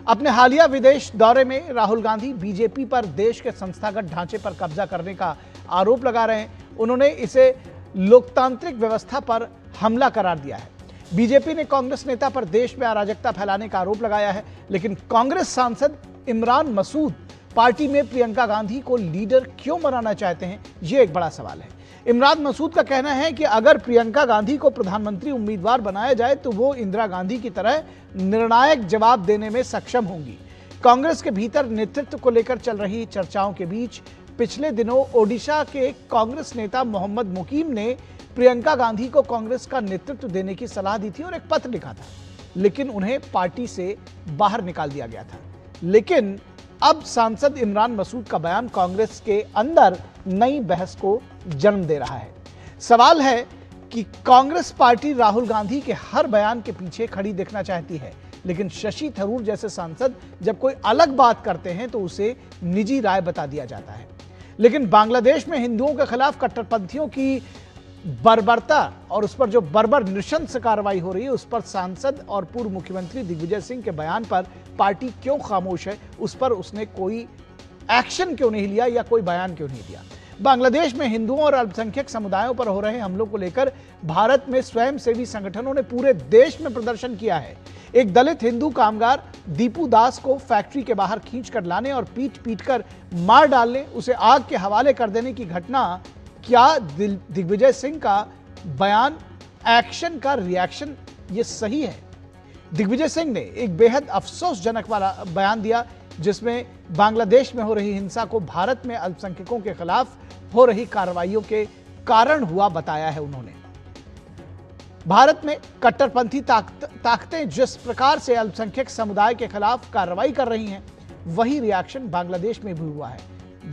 अपने हालिया विदेश दौरे में राहुल गांधी बीजेपी पर देश के संस्थागत ढांचे पर कब्जा करने का आरोप लगा रहे हैं। उन्होंने इसे लोकतांत्रिक व्यवस्था पर हमला करार दिया है। बीजेपी ने कांग्रेस नेता पर देश में अराजकता फैलाने का आरोप लगाया है, लेकिन कांग्रेस सांसद इमरान मसूद पार्टी में प्रियंका गांधी को लीडर क्यों बनाना चाहते हैं, यह एक बड़ा सवाल है। इमरान मसूद का कहना है कि अगर प्रियंका गांधी को प्रधानमंत्री उम्मीदवार बनाया जाए तो वो इंदिरा गांधी की तरह निर्णायक जवाब देने में सक्षम होंगी। कांग्रेस के भीतर नेतृत्व को लेकर चल रही चर्चाओं के बीच पिछले दिनों ओडिशा के कांग्रेस नेता मोहम्मद मुकीम ने प्रियंका गांधी को कांग्रेस का नेतृत्व देने की सलाह दी थी और एक पत्र लिखा था, लेकिन उन्हें पार्टी से बाहर निकाल दिया गया था। लेकिन अब सांसद इमरान मसूद का बयान कांग्रेस के अंदर नई बहस को जन्म दे रहा है। सवाल है कि कांग्रेस पार्टी राहुल गांधी के हर बयान के पीछे खड़ी दिखना चाहती है, लेकिन शशि थरूर जैसे सांसद जब कोई अलग बात करते हैं तो उसे निजी राय बता दिया जाता है। लेकिन बांग्लादेश में हिंदुओं के खिलाफ कट्टरपंथियों की बर्बरता और उस पर जो बर्बर नृशंस कार्रवाई हो रही है, उस पर सांसद और पूर्व मुख्यमंत्री दिग्विजय सिंह के बयान पर पार्टी क्यों खामोश है, उस पर उसने कोई एक्शन क्यों नहीं लिया या कोई बयान क्यों नहीं दिया। बांग्लादेश में हिंदुओं और अल्पसंख्यक समुदायों पर हो रहे हमलों को लेकर भारत में स्वयंसेवी संगठनों ने पूरे देश में प्रदर्शन किया है। एक दलित हिंदू कामगार दीपू दास को फैक्ट्री के बाहर खींचकर लाने और पीट कर मार डालने, उसे आग के हवाले कर देने की घटना, क्या दिग्विजय सिंह का बयान एक्शन का रिएक्शन ये सही है? दिग्विजय सिंह ने एक बेहद अफसोसजनक वाला बयान दिया, जिसमें बांग्लादेश में हो रही हिंसा को भारत में अल्पसंख्यकों के खिलाफ हो रही कार्रवाइयों के कारण हुआ बताया है। उन्होंने भारत में कट्टरपंथी ताकतें जिस प्रकार से अल्पसंख्यक समुदाय के खिलाफ कार्रवाई कर रही हैं, वही रिएक्शन बांग्लादेश में भी हुआ है।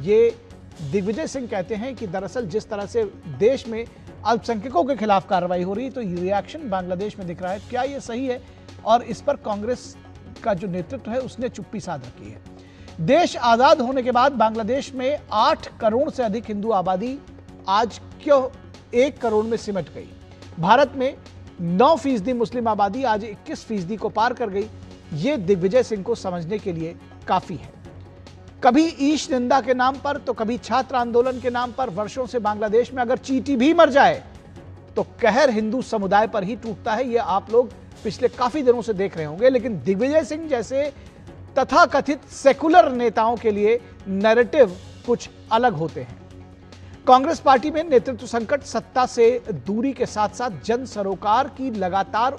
ये दिग्विजय सिंह कहते हैं कि दरअसल जिस तरह से देश में अल्पसंख्यकों के खिलाफ कार्रवाई हो रही है, तो ये रिएक्शन बांग्लादेश में दिख रहा है। क्या ये सही है? और इस पर कांग्रेस का जो नेतृत्व है उसने चुप्पी साध रखी है। देश आजाद होने के बाद बांग्लादेश में 8 करोड़ से अधिक हिंदू आबादी आज क्यों 1 करोड़ में सिमट गई? भारत में 9% मुस्लिम आबादी आज 21% को पार कर गई। ये दिग्विजय सिंह को समझने के लिए काफी है। कभी ईश निंदा के नाम पर तो कभी छात्र आंदोलन के नाम पर वर्षों से बांग्लादेश में अगर चींटी भी मर जाए तो कहर हिंदू समुदाय पर ही टूटता है। ये आप लोग पिछले काफी दिनों से देख रहे होंगे। लेकिन दिग्विजय सिंह जैसे तथाकथित सेकुलर नेताओं के लिए नैरेटिव कुछ अलग होते हैं। कांग्रेस पार्टी में नेतृत्व संकट, सत्ता से दूरी के साथ साथ जन सरोकार की लगातार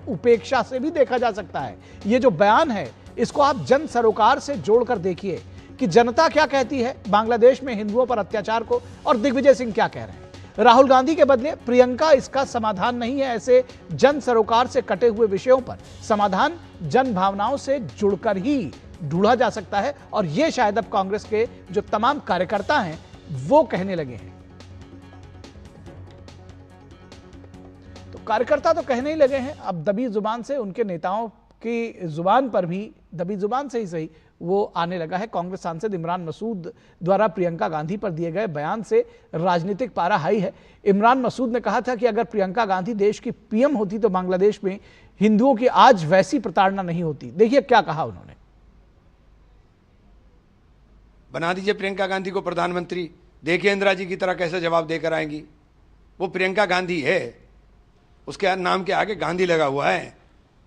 उपेक्षा से भी देखा जा सकता है। ये जो बयान है, इसको आप जन सरोकार से जोड़कर देखिए कि जनता क्या कहती है बांग्लादेश में हिंदुओं पर अत्याचार को, और दिग्विजय सिंह क्या कह रहे हैं। राहुल गांधी के बदले प्रियंका इसका समाधान नहीं है। ऐसे जन सरोकार से कटे हुए विषयों पर समाधान जन भावनाओं से जुड़कर ही ढूंढा जा सकता है, और यह शायद अब कांग्रेस के जो तमाम कार्यकर्ता हैं वो कहने लगे हैं। तो कार्यकर्ता तो कहने ही लगे हैं, अब दबी जुबान से उनके नेताओं की जुबान पर भी, दबी जुबान से ही सही, वो आने लगा है। कांग्रेस सांसद इमरान मसूद द्वारा प्रियंका गांधी पर दिए गए बयान से राजनीतिक पारा हाई है। इमरान मसूद ने कहा था कि अगर प्रियंका गांधी देश की पीएम होती तो बांग्लादेश में हिंदुओं की आज वैसी प्रताड़ना नहीं होती। देखिए क्या कहा उन्होंने। बना दीजिए प्रियंका गांधी को प्रधानमंत्री, देखिए इंदिरा जी की तरह कैसे जवाब देकर आएंगी। वो प्रियंका गांधी है, उसके नाम के आगे गांधी लगा हुआ है।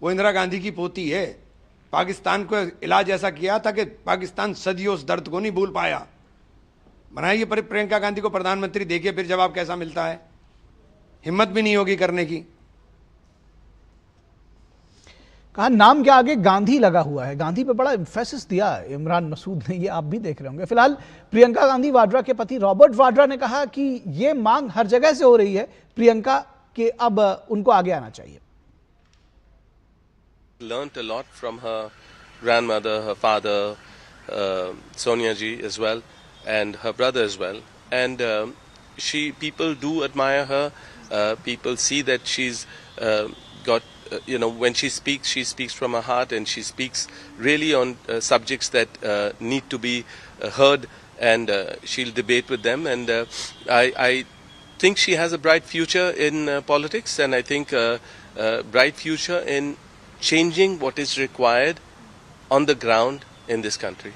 वो इंदिरा गांधी की पोती है। पाकिस्तान को इलाज ऐसा किया था कि पाकिस्तान सदियों उस दर्द को नहीं भूल पाया। बनाइए प्रियंका गांधी को प्रधानमंत्री, देखिए फिर जवाब कैसा मिलता है। हिम्मत भी नहीं होगी करने की। कहा नाम के आगे गांधी लगा हुआ है। गांधी पे बड़ा एम्फेसिस दिया इमरान मसूद ने, ये आप भी देख रहे होंगे। फिलहाल प्रियंका गांधी वाड्रा के पति रॉबर्ट वाड्रा ने कहा कि ये मांग हर जगह से हो रही है प्रियंका के अब उनको आगे आना चाहिए। Learnt a lot from her grandmother, her father, Sonia ji as well, and her brother as well. And people do admire her. People see that she's got, when she speaks from her heart, and she speaks really on subjects that need to be heard, and she'll debate with them. And I think she has a bright future in politics, and I think a bright future in changing what is required on the ground in this country.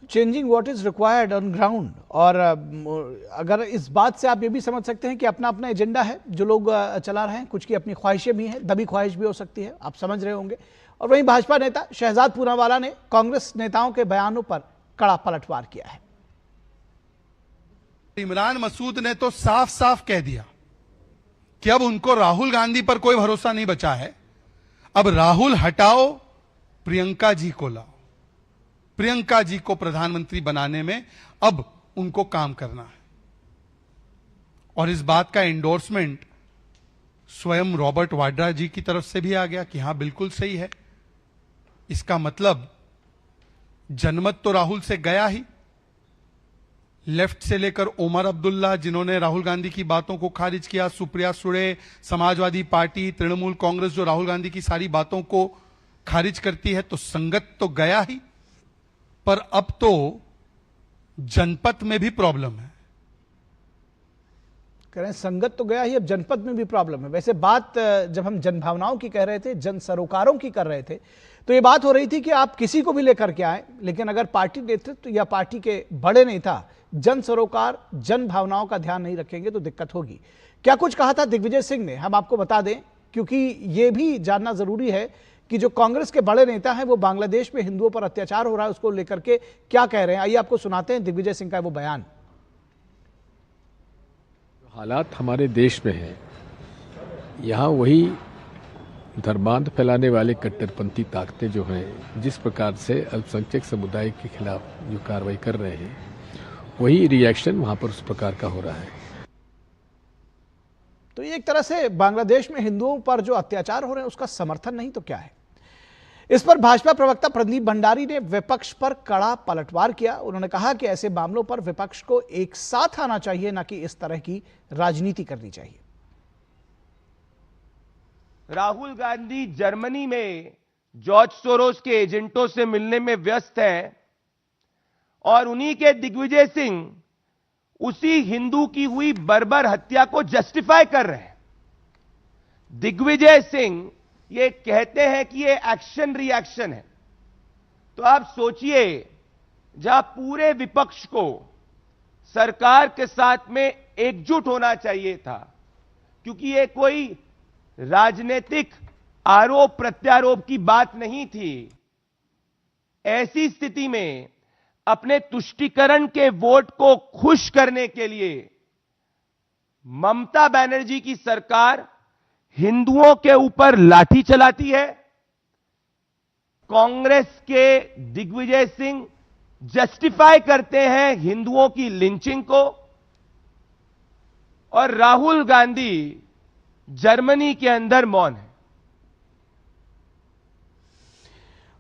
Changing what is required on ground. और अगर इस बात से आप ये भी समझ सकते हैं कि अपना अपना एजेंडा है जो लोग चला रहे हैं, कुछ की अपनी ख्वाहिशें भी हैं, दबी ख्वाहिश भी हो सकती है, आप समझ रहे होंगे। और वहीं भाजपा नेता शहजाद पूनावाला ने कांग्रेस नेताओं के बयानों पर कड़ा पलटवार किया है। इमरान मसूद ने तो साफ साफ कह दिया कि अब उनको राहुल गांधी पर कोई भरोसा नहीं बचा है। अब राहुल हटाओ, प्रियंका जी को लाओ। प्रियंका जी को प्रधानमंत्री बनाने में अब उनको काम करना है। और इस बात का एंडोर्समेंट स्वयं रॉबर्ट वाड्रा जी की तरफ से भी आ गया कि हां बिल्कुल सही है। इसका मतलब जनमत तो राहुल से गया ही। लेफ्ट से लेकर ओमर अब्दुल्ला, जिन्होंने राहुल गांधी की बातों को खारिज किया, सुप्रिया सुळे, समाजवादी पार्टी, तृणमूल कांग्रेस जो राहुल गांधी की सारी बातों को खारिज करती है, तो संगत तो गया ही, पर अब तो जनपद में भी प्रॉब्लम है। कह रहे हैं संगत तो गया ही, अब जनपद में भी प्रॉब्लम है। वैसे बात जब हम जनभावनाओं की कह रहे थे, जन सरोकारों की कर रहे थे, तो ये बात हो रही थी कि आप किसी को भी लेकर के आए, लेकिन अगर पार्टी नेतृत्व या पार्टी के बड़े नेता जन सरोकार, जन भावनाओं का ध्यान नहीं रखेंगे तो दिक्कत होगी। क्या कुछ कहा था दिग्विजय सिंह ने, हम आपको बता दें, क्योंकि ये भी जानना जरूरी है कि जो कांग्रेस के बड़े नेता हैं वो बांग्लादेश में हिंदुओं पर अत्याचार हो रहा है उसको लेकर के क्या कह रहे हैं। आइए आपको सुनाते हैं दिग्विजय सिंह का वो बयान। हालात हमारे देश में है, यहाँ वही धर्मांध फैलाने वाले कट्टरपंथी ताकतें जो हैं, जिस प्रकार से अल्पसंख्यक समुदाय के खिलाफ जो कार्रवाई कर रहे हैं, वही रिएक्शन वहां पर उस प्रकार का हो रहा है। तो एक तरह से बांग्लादेश में हिंदुओं पर जो अत्याचार हो रहे हैं उसका समर्थन नहीं तो क्या है। इस पर भाजपा प्रवक्ता प्रदीप भंडारी ने विपक्ष पर कड़ा पलटवार किया। उन्होंने कहा कि ऐसे मामलों पर विपक्ष को एक साथ आना चाहिए, न कि इस तरह की राजनीति करनी चाहिए। राहुल गांधी जर्मनी में जॉर्ज सोरोस के एजेंटों से मिलने में व्यस्त हैं और उन्हीं के दिग्विजय सिंह उसी हिंदू की हुई बर्बर हत्या को जस्टिफाई कर रहे हैं। दिग्विजय सिंह ये कहते हैं कि ये एक्शन रिएक्शन है, तो आप सोचिए, जहां पूरे विपक्ष को सरकार के साथ में एकजुट होना चाहिए था, क्योंकि ये कोई राजनीतिक आरोप प्रत्यारोप की बात नहीं थी। ऐसी स्थिति में अपने तुष्टीकरण के वोट को खुश करने के लिए ममता बनर्जी की सरकार हिंदुओं के ऊपर लाठी चलाती है। कांग्रेस के दिग्विजय सिंह जस्टिफाई करते हैं हिंदुओं की लिंचिंग को, और राहुल गांधी जर्मनी के अंदर मौन है।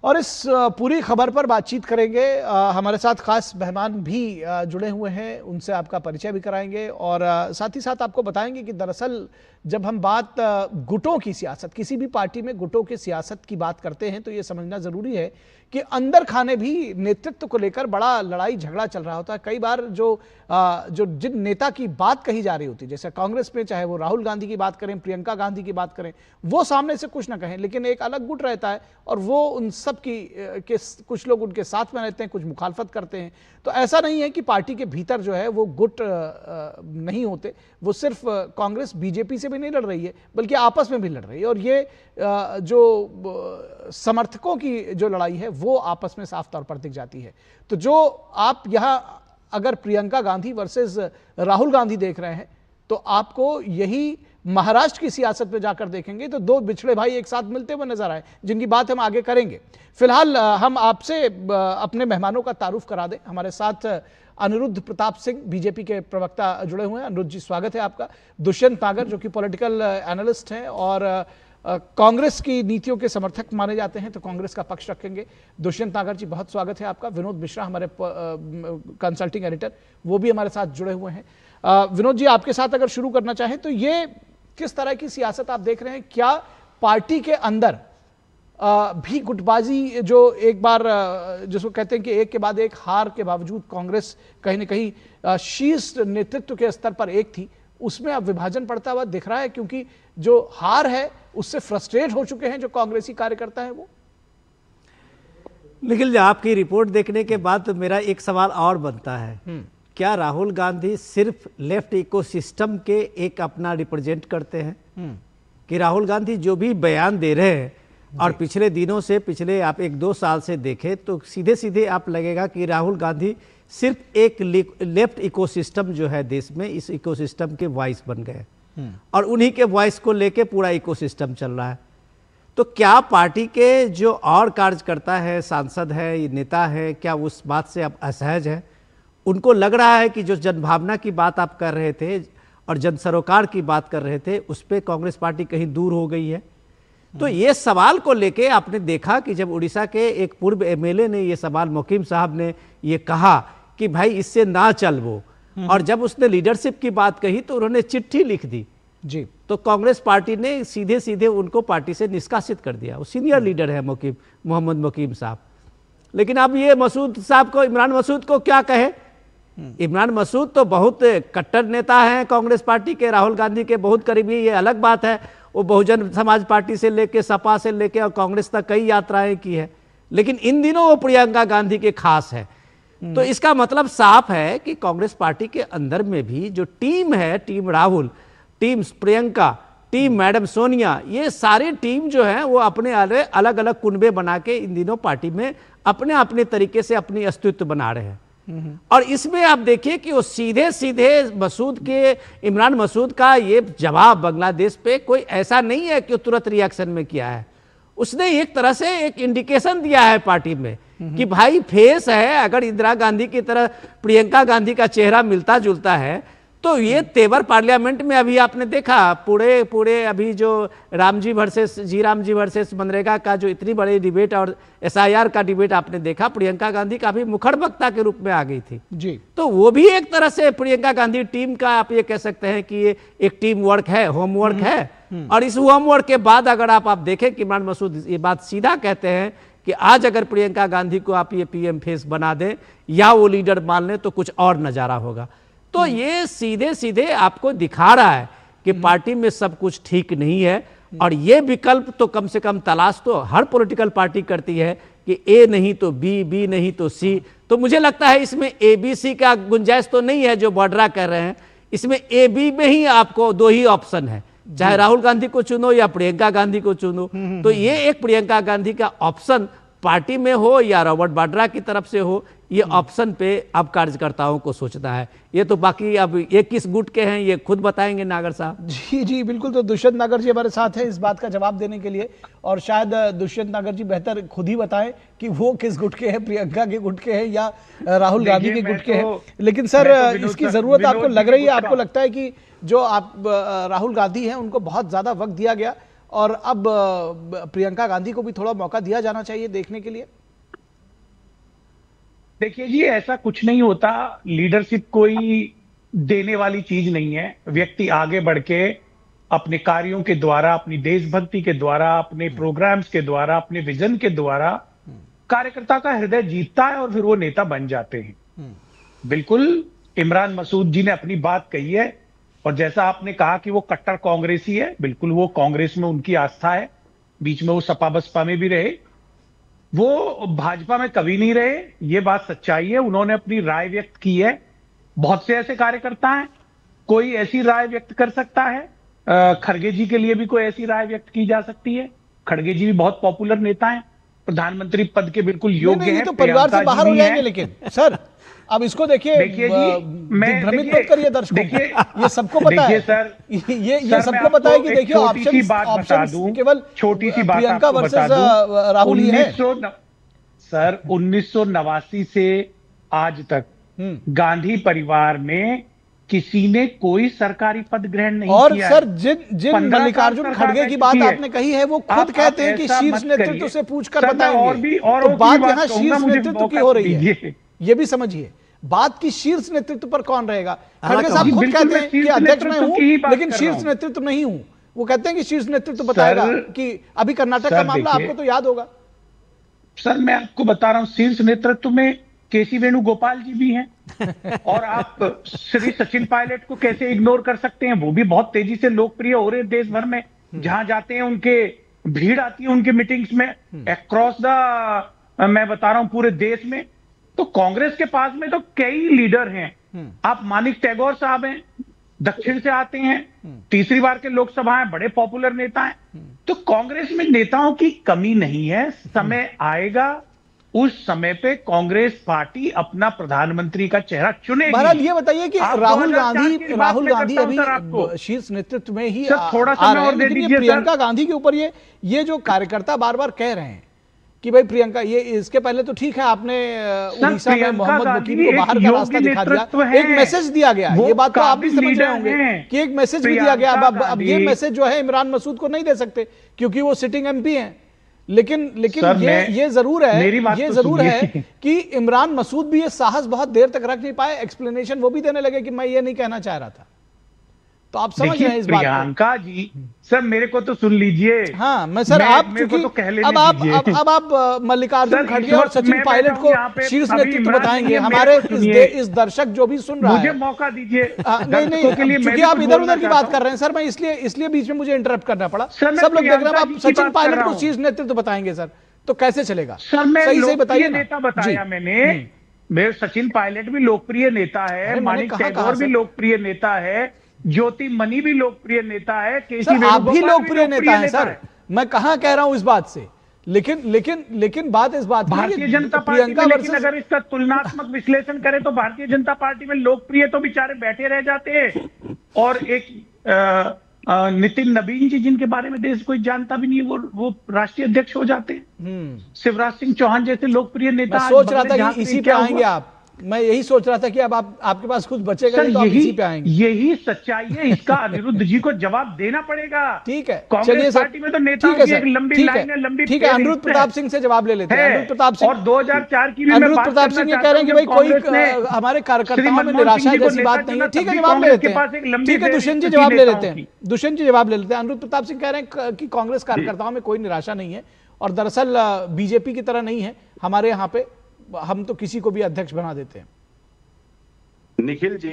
और इस पूरी खबर पर बातचीत करेंगे। हमारे साथ खास मेहमान भी जुड़े हुए हैं, उनसे आपका परिचय भी कराएंगे और साथ ही साथ आपको बताएंगे कि दरअसल जब हम बात गुटों की सियासत, किसी भी पार्टी में गुटों की सियासत की बात करते हैं तो ये समझना जरूरी है कि अंदर खाने भी नेतृत्व को लेकर बड़ा लड़ाई झगड़ा चल रहा होता है। कई बार जो जिन नेता की बात कही जा रही होती है, जैसे कांग्रेस में चाहे वो राहुल गांधी की बात करें, प्रियंका गांधी की बात करें, वो सामने से कुछ ना कहें, लेकिन एक अलग गुट रहता है और वो उन सब के कुछ लोग उनके साथ में रहते हैं, कुछ मुखालफत करते हैं। तो ऐसा नहीं है कि पार्टी के भीतर जो है वो गुट नहीं होते, वो सिर्फ कांग्रेस बीजेपी से भी नहीं लड़ रही है बल्कि आपस में भी लड़ रही है। और ये जो समर्थकों की जो लड़ाई है वो आपस में साफ तौर पर दिख जाती है। तो जो आप यहां अगर प्रियंका गांधी वर्सेस राहुल गांधी देख रहे हैं तो आपको यही महाराष्ट्र की सियासत में जाकर देखेंगे तो दो बिछड़े भाई एक साथ मिलते हुए नजर आए, जिनकी बात हम आगे करेंगे। फिलहाल हम आपसे अपने मेहमानों का तारुफ करा दें। हमारे साथ अनिरुद्ध प्रताप सिंह बीजेपी के प्रवक्ता जुड़े हुए हैं। अनिरुद्ध जी, स्वागत है आपका। दुष्यंत नागर जो कि पॉलिटिकल एनालिस्ट हैं और कांग्रेस की नीतियों के समर्थक माने जाते हैं, तो कांग्रेस का पक्ष रखेंगे। दुष्यंत नागर जी, बहुत स्वागत है आपका। विनोद मिश्रा, हमारे कंसल्टिंग एडिटर, वो भी हमारे साथ जुड़े हुए हैं। विनोद जी, आपके साथ अगर शुरू करना चाहें तो ये किस तरह की सियासत आप देख रहे हैं? क्या पार्टी के अंदर भी गुटबाजी, जो एक बार जिसको कहते हैं कि एक के बाद एक हार के बावजूद कांग्रेस कहीं ना कहीं शीर्ष नेतृत्व के स्तर पर एक थी, उसमें अब विभाजन पड़ता हुआ दिख रहा है, क्योंकि जो हार है उससे फ्रस्ट्रेट हो चुके हैं जो कांग्रेसी कार्यकर्ता है वो? निखिल, आपकी रिपोर्ट देखने के बाद तो मेरा एक सवाल और बनता है, क्या राहुल गांधी सिर्फ लेफ्ट इकोसिस्टम के एक अपना रिप्रेजेंट करते हैं? कि राहुल गांधी जो भी बयान दे रहे हैं और पिछले दिनों से, पिछले आप 1-2 साल से देखें तो सीधे सीधे आप लगेगा कि राहुल गांधी सिर्फ एक लेफ्ट इकोसिस्टम जो है देश में, इस इकोसिस्टम के वॉइस बन गए और उन्हीं के वॉइस को लेके पूरा इकोसिस्टम चल रहा है। तो क्या पार्टी के जो और कार्यकर्ता है, सांसद है, नेता है, क्या उस बात से अब असहज है? उनको लग रहा है कि जो जनभावना की बात आप कर रहे थे और जन सरोकार की बात कर रहे थे, उस पर कांग्रेस पार्टी कहीं दूर हो गई है? तो ये सवाल को लेके आपने देखा कि जब उड़ीसा के एक पूर्व एमएलए ने ये सवाल, मुकीम साहब ने ये कहा कि भाई इससे ना चल वो, और जब उसने लीडरशिप की बात कही तो उन्होंने चिट्ठी लिख दी जी, तो कांग्रेस पार्टी ने सीधे सीधे उनको पार्टी से निष्कासित कर दिया। वो सीनियर लीडर है मोहम्मद मुकीम साहब। लेकिन अब ये मसूद साहब को, इमरान मसूद को क्या कहे? इमरान मसूद तो बहुत कट्टर नेता हैं कांग्रेस पार्टी के, राहुल गांधी के बहुत करीबी, ये अलग बात है। वो बहुजन समाज पार्टी से लेके, सपा से लेके और कांग्रेस तक कई यात्राएं की है, लेकिन इन दिनों वो प्रियंका गांधी के खास है। तो इसका मतलब साफ है कि कांग्रेस पार्टी के अंदर में भी जो टीम है, team Rahul, team Priyanka, team madam Sonia, ये सारी टीम जो है वो अपने अलग अलग कुनबे बना के इन दिनों पार्टी में अपने अपने तरीके से अपनी अस्तित्व बना रहे हैं। और इसमें आप देखिए कि वो सीधे सीधे इमरान मसूद का ये जवाब बांग्लादेश पे कोई ऐसा नहीं है कि तुरंत रिएक्शन में किया है। उसने एक तरह से एक इंडिकेशन दिया है पार्टी में कि भाई फेस है, अगर इंदिरा गांधी की तरह प्रियंका गांधी का चेहरा मिलता जुलता है तो ये तेवर पार्लियामेंट में अभी आपने देखा, पूरे अभी जो राम जी वर्सेस मनरेगा का जो इतनी बड़ी डिबेट और एसआईआर का डिबेट आपने देखा, प्रियंका गांधी काफी मुखर वक्ता के रूप में आ गई थी जी। तो वो भी एक तरह से प्रियंका गांधी टीम का आप ये कह सकते हैं कि ये एक टीम वर्क है, होमवर्क है। और इस होमवर्क के बाद अगर आप देखें कि इमरान मसूद ये बात सीधा कहते हैं कि आज अगर प्रियंका गांधी को आप ये पीएम फेस बना दें या वो लीडर मान लें तो कुछ और नजारा होगा। तो ये सीधे सीधे आपको दिखा रहा है कि पार्टी में सब कुछ ठीक नहीं है, और ये विकल्प तो कम से कम तलाश तो हर पॉलिटिकल पार्टी करती है कि ए नहीं तो बी नहीं तो सी। तो मुझे लगता है इसमें ABC का गुंजाइश तो नहीं है जो बॉर्डरा कर रहे हैं, इसमें AB में ही आपको 2 ही ऑप्शन है, चाहे राहुल गांधी को चुनो या प्रियंका गांधी को चुनो। तो ये एक प्रियंका गांधी का ऑप्शन पार्टी में हो या रॉबर्ट वाड्रा की तरफ से हो, ये ऑप्शन पे अब कार्यकर्ताओं को सोचना है। ये तो बाकी अब ये किस गुट के हैं ये खुद बताएंगे नागर साहब। जी बिल्कुल। तो दुष्यंत नागर जी हमारे साथ हैं इस बात का जवाब देने के लिए, और शायद दुष्यंत नागर जी बेहतर खुद ही बताएं कि वो किस गुट के हैं, प्रियंका के गुट के हैं या राहुल गांधी के गुट के हैं। लेकिन सर इसकी जरूरत आपको लग रही है? आपको लगता है कि जो आप राहुल गांधी हैं उनको बहुत ज्यादा वक्त दिया गया और अब प्रियंका गांधी को भी थोड़ा मौका दिया जाना चाहिए देखने के लिए? देखिए जी, ऐसा कुछ नहीं होता। लीडरशिप कोई देने वाली चीज नहीं है। व्यक्ति आगे बढ़ के अपने कार्यों के द्वारा, अपनी देशभक्ति के द्वारा, अपने प्रोग्राम्स के द्वारा, अपने विजन के द्वारा कार्यकर्ता का हृदय जीतता है और फिर वो नेता बन जाते हैं। बिल्कुल इमरान मसूद जी ने अपनी बात कही है, और जैसा आपने कहा कि वो कट्टर कांग्रेसी है, बिल्कुल वो कांग्रेस में उनकी आस्था है। बीच में वो सपा बसपा में भी रहे, वो भाजपा में कभी नहीं रहे, ये बात सच्चाई है। उन्होंने अपनी राय व्यक्त की है। बहुत से ऐसे कार्यकर्ता हैं, कोई ऐसी राय व्यक्त कर सकता है। खड़गे जी के लिए भी कोई ऐसी राय व्यक्त की जा सकती है। खड़गे जी भी बहुत पॉपुलर नेता हैं, प्रधानमंत्री पद के बिल्कुल योग्य हैं। तो परिवार से बाहर हो जाएंगे। लेकिन सर अब इसको देखिए भ्रमित मत करिए दर्शकों को, ये सबको पता है सर, ये सबको पता है कि देखिए ऑप्शन केवल छोटी सी बात प्रियंका वर्सेस राहुल ही है। सर 1989 से आज तक गांधी परिवार में किसी ने कोई सरकारी पद ग्रहण नहीं और किया सर है। जिन मल्लिकार्जुन खड़गे की बात आपने कही है वो खुद कहते हैं कि शीर्ष नेतृत्व से पूछकर बताएंगे। तो बात यहाँ शीर्ष नेतृत्व की हो रही है, ये भी समझिए। बात की शीर्ष नेतृत्व पर कौन रहेगा? खड़गे साहब खुद कहते हैं कि अध्यक्ष मैं हूं लेकिन शीर्ष नेतृत्व नहीं हूं। वो कहते हैं कि शीर्ष नेतृत्व बताएगा कि अभी कर्नाटक का मामला आपको तो याद होगा। सर मैं आपको बता रहा हूं, शीर्ष नेतृत्व में केसी वेणुगोपाल जी भी हैं और आप श्री सचिन पायलट को कैसे इग्नोर कर सकते हैं? वो भी बहुत तेजी से लोकप्रिय हो रहे हैं देश भर में। जहां जाते हैं उनके भीड़ आती है उनके मीटिंग्स में अक्रॉस द, मैं बता रहा हूं पूरे देश में। तो कांग्रेस के पास में तो कई लीडर हैं। आप मानिक टैगोर साहब हैं, दक्षिण से आते हैं, तीसरी बार के लोकसभा हैं, बड़े पॉपुलर नेता हैं। तो कांग्रेस में नेताओं की कमी नहीं है। समय आएगा, उस समय पे कांग्रेस पार्टी अपना प्रधानमंत्री का चेहरा चुनेगी। बहरहाल ये बताइए कि राहुल गांधी अभी शीर्ष नेतृत्व में ही थोड़ा सा और दे दीजिए। प्रियंका गांधी के ऊपर ये जो कार्यकर्ता बार बार कह रहे हैं कि भाई प्रियंका, ये इसके पहले तो ठीक है आपने उड़ीसा में मोहम्मद मुकीम को बाहर का रास्ता दिखा दिया, एक मैसेज दिया गया। ये बात तो आप भी समझ रहे होंगे कि एक मैसेज भी दिया गया। अब ये मैसेज जो है इमरान मसूद को नहीं दे सकते क्योंकि वो सिटिंग एमपी हैं। लेकिन ये जरूर है कि इमरान मसूद भी ये साहस बहुत देर तक रख नहीं पाए। एक्सप्लेनेशन वो भी देने लगे कि मैं ये नहीं कहना चाह रहा था। तो आप समझ रहे हैं इस बात को। प्रियंका जी सर मेरे को तो सुन लीजिए। हाँ मैं सर आप अब आप मल्लिकार्जुन खड़गे और सचिन पायलट को शीर्ष नेतृत्व बताएंगे। हमारे इस दर्शक जो भी सुन रहा है, मुझे मौका दीजिए। नहीं क्योंकि आप इधर उधर की बात कर रहे हैं सर, मैं इसलिए बीच में मुझे इंटरप्ट करना पड़ा। सब लोग देख रहे हैं आप सचिन पायलट को शीर्ष नेतृत्व बताएंगे सर, तो कैसे चलेगा? सर मैं सही बताइए। नेता बताया मैंने, सचिन पायलट भी लोकप्रिय नेता है, मानिक टैगोर भी लोकप्रिय नेता है, ज्योति मनी भी लोकप्रिय नेता है, आप भी लोकप्रिय नेता हैं सर। मैं कहां कह रहा हूं इस बात से, लेकिन बात इस बात भारतीय जनता पार्टी में, लेकिन अगर इसका तुलनात्मक विश्लेषण करें तो भारतीय जनता पार्टी में लोकप्रिय तो बेचारे बैठे रह जाते हैं। और एक नितिन नवीन जी जिनके बारे में देश कोई जानता भी नहीं, वो राष्ट्रीय अध्यक्ष हो जाते हैं। शिवराज सिंह चौहान जैसे लोकप्रिय नेता। सोच रहा था कि इसी पे आएंगे आप, मैं यही सोच रहा था कि अब आपके पास कुछ बचेगा नहीं तो आप इसी पे आएंगे। यही सच्चाई है, इसका अनिरुद्ध जी को जवाब देना पड़ेगा। ठीक है, कांग्रेस पार्टी में तो नेताओं की एक लंबी लाइन है, लंबी। ठीक है, अनिरुद्ध प्रताप सिंह से जवाब ले लेते हैं। अनिरुद्ध प्रताप सिंह, और 2004 की भी अनिरुद्ध प्रताप सिंह ये कह रहे हैं कि भाई कोई हमारे कार्यकर्ताओं में निराशा जैसी बात नहीं है। ठीक है, जवाब ले लेते हैं। ठीक है, दुष्यंत जी जवाब ले लेते हैं। दुष्यंत जी जवाब ले लेते हैं। अनिरुद्ध प्रताप सिंह कह रहे हैं कि कांग्रेस कार्यकर्ताओं में कोई निराशा नहीं है और दरअसल बीजेपी की तरह नहीं है, हमारे यहाँ पे हम तो किसी को भी अध्यक्ष बना देते हैं। निखिल जी,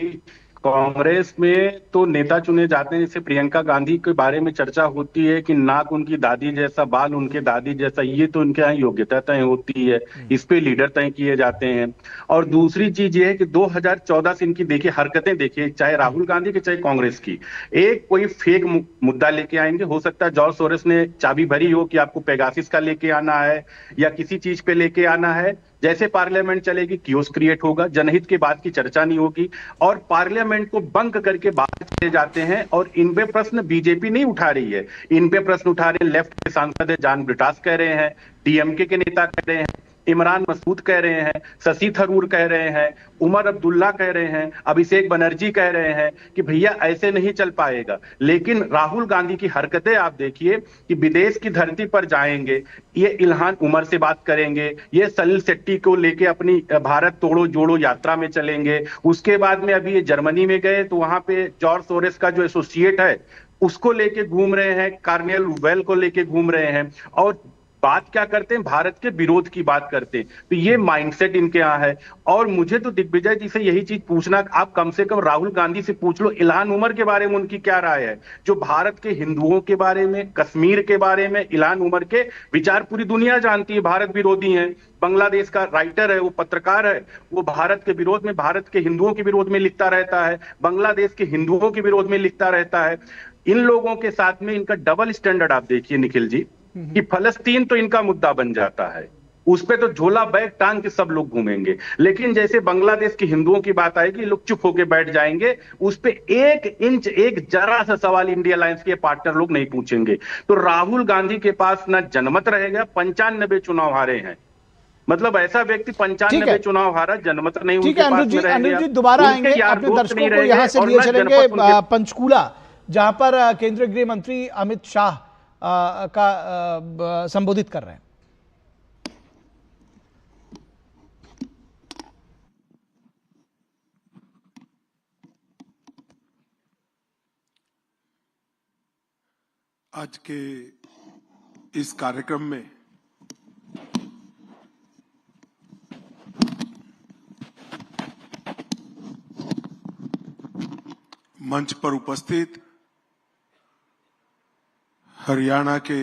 कांग्रेस में तो नेता चुने जाते हैं, जैसे प्रियंका गांधी के बारे में चर्चा होती है कि नाक उनकी दादी जैसा, बाल उनके दादी जैसा, ये तो उनके यहाँ योग्यता तय होती है, इस पे लीडर तय किए जाते हैं। और दूसरी चीज ये है कि 2014 से इनकी देखिए हरकतें देखिए, चाहे राहुल गांधी की चाहे कांग्रेस की, एक कोई फेक मुद्दा लेके आएंगे। हो सकता है जॉर्ज सोरोस ने चाबी भरी हो कि आपको पेगासिस का लेके आना है या किसी चीज पे लेके आना है। जैसे पार्लियामेंट चलेगी कियोस्क क्रिएट होगा, जनहित की बात की चर्चा नहीं होगी और पार्लियामेंट को बंक करके बाहर चले जाते हैं। और इन पे प्रश्न बीजेपी नहीं उठा रही है, इन पे प्रश्न उठा रहे लेफ्ट के सांसद है, जॉन ब्रिटास कह रहे हैं, डीएमके के नेता कह रहे हैं, इमरान मसूद कह रहे हैं, शशि थरूर कह रहे हैं, उमर अब्दुल्ला कह रहे हैं, अभिषेक बनर्जी कह रहे हैं कि भैया ऐसे नहीं चल पाएगा। लेकिन राहुल गांधी की हरकतें आप देखिए कि विदेश की धरती पर जाएंगे, ये इल्हान उमर से बात करेंगे, ये सलील शेट्टी को लेके अपनी भारत तोड़ो जोड़ो यात्रा में चलेंगे। उसके बाद में अभी ये जर्मनी में गए तो वहां पे जॉर्ज सोरोस का जो एसोसिएट है उसको लेके घूम रहे हैं, कार्नेल वेल को लेके घूम रहे हैं और बात क्या करते हैं, भारत के विरोध की बात करते हैं। तो ये माइंडसेट इनके यहाँ है। और मुझे तो दिग्विजय जी से यही चीज पूछना, आप कम से कम राहुल गांधी से पूछ लो इल्हान उमर के बारे में उनकी क्या राय है, जो भारत के हिंदुओं के बारे में, कश्मीर के बारे में इल्हान उमर के विचार पूरी दुनिया जानती है, भारत विरोधी हैं। बांग्लादेश का राइटर है, वो पत्रकार है, वो भारत के विरोध में, भारत के हिंदुओं के विरोध में लिखता रहता है, बांग्लादेश के हिंदुओं के विरोध में लिखता रहता है। इन लोगों के साथ में इनका डबल स्टैंडर्ड आप देखिए निखिल जी, कि फलस्तीन तो इनका मुद्दा बन जाता है, उस पे तो झोला बैग टांग के सब लोग घूमेंगे, लेकिन जैसे बांग्लादेश के हिंदुओं की बात आएगी लोग चुप होके बैठ जाएंगे, उस पे 1 इंच एक जरा सा सवाल इंडिया अलायंस के पार्टनर लोग नहीं पूछेंगे। तो राहुल गांधी के पास ना जनमत रहेगा, 95 चुनाव हारे हैं, मतलब ऐसा व्यक्ति ठीक 95 है। चुनाव हारा, जनमत नहीं ठीक उनके है पास अनुज जी, में रह अनुज गया, जी दोबारा उनके आएंगे, यार अपने दोस्त दर्शकों नहीं को रह यहाँ गए से और लिए न चलेंगे जनपद उनके पंचकूला, जहां पर केंद्रीय गृह मंत्री अमित शाह का संबोधित कर रहे हैं। आज के इस कार्यक्रम में मंच पर उपस्थित हरियाणा के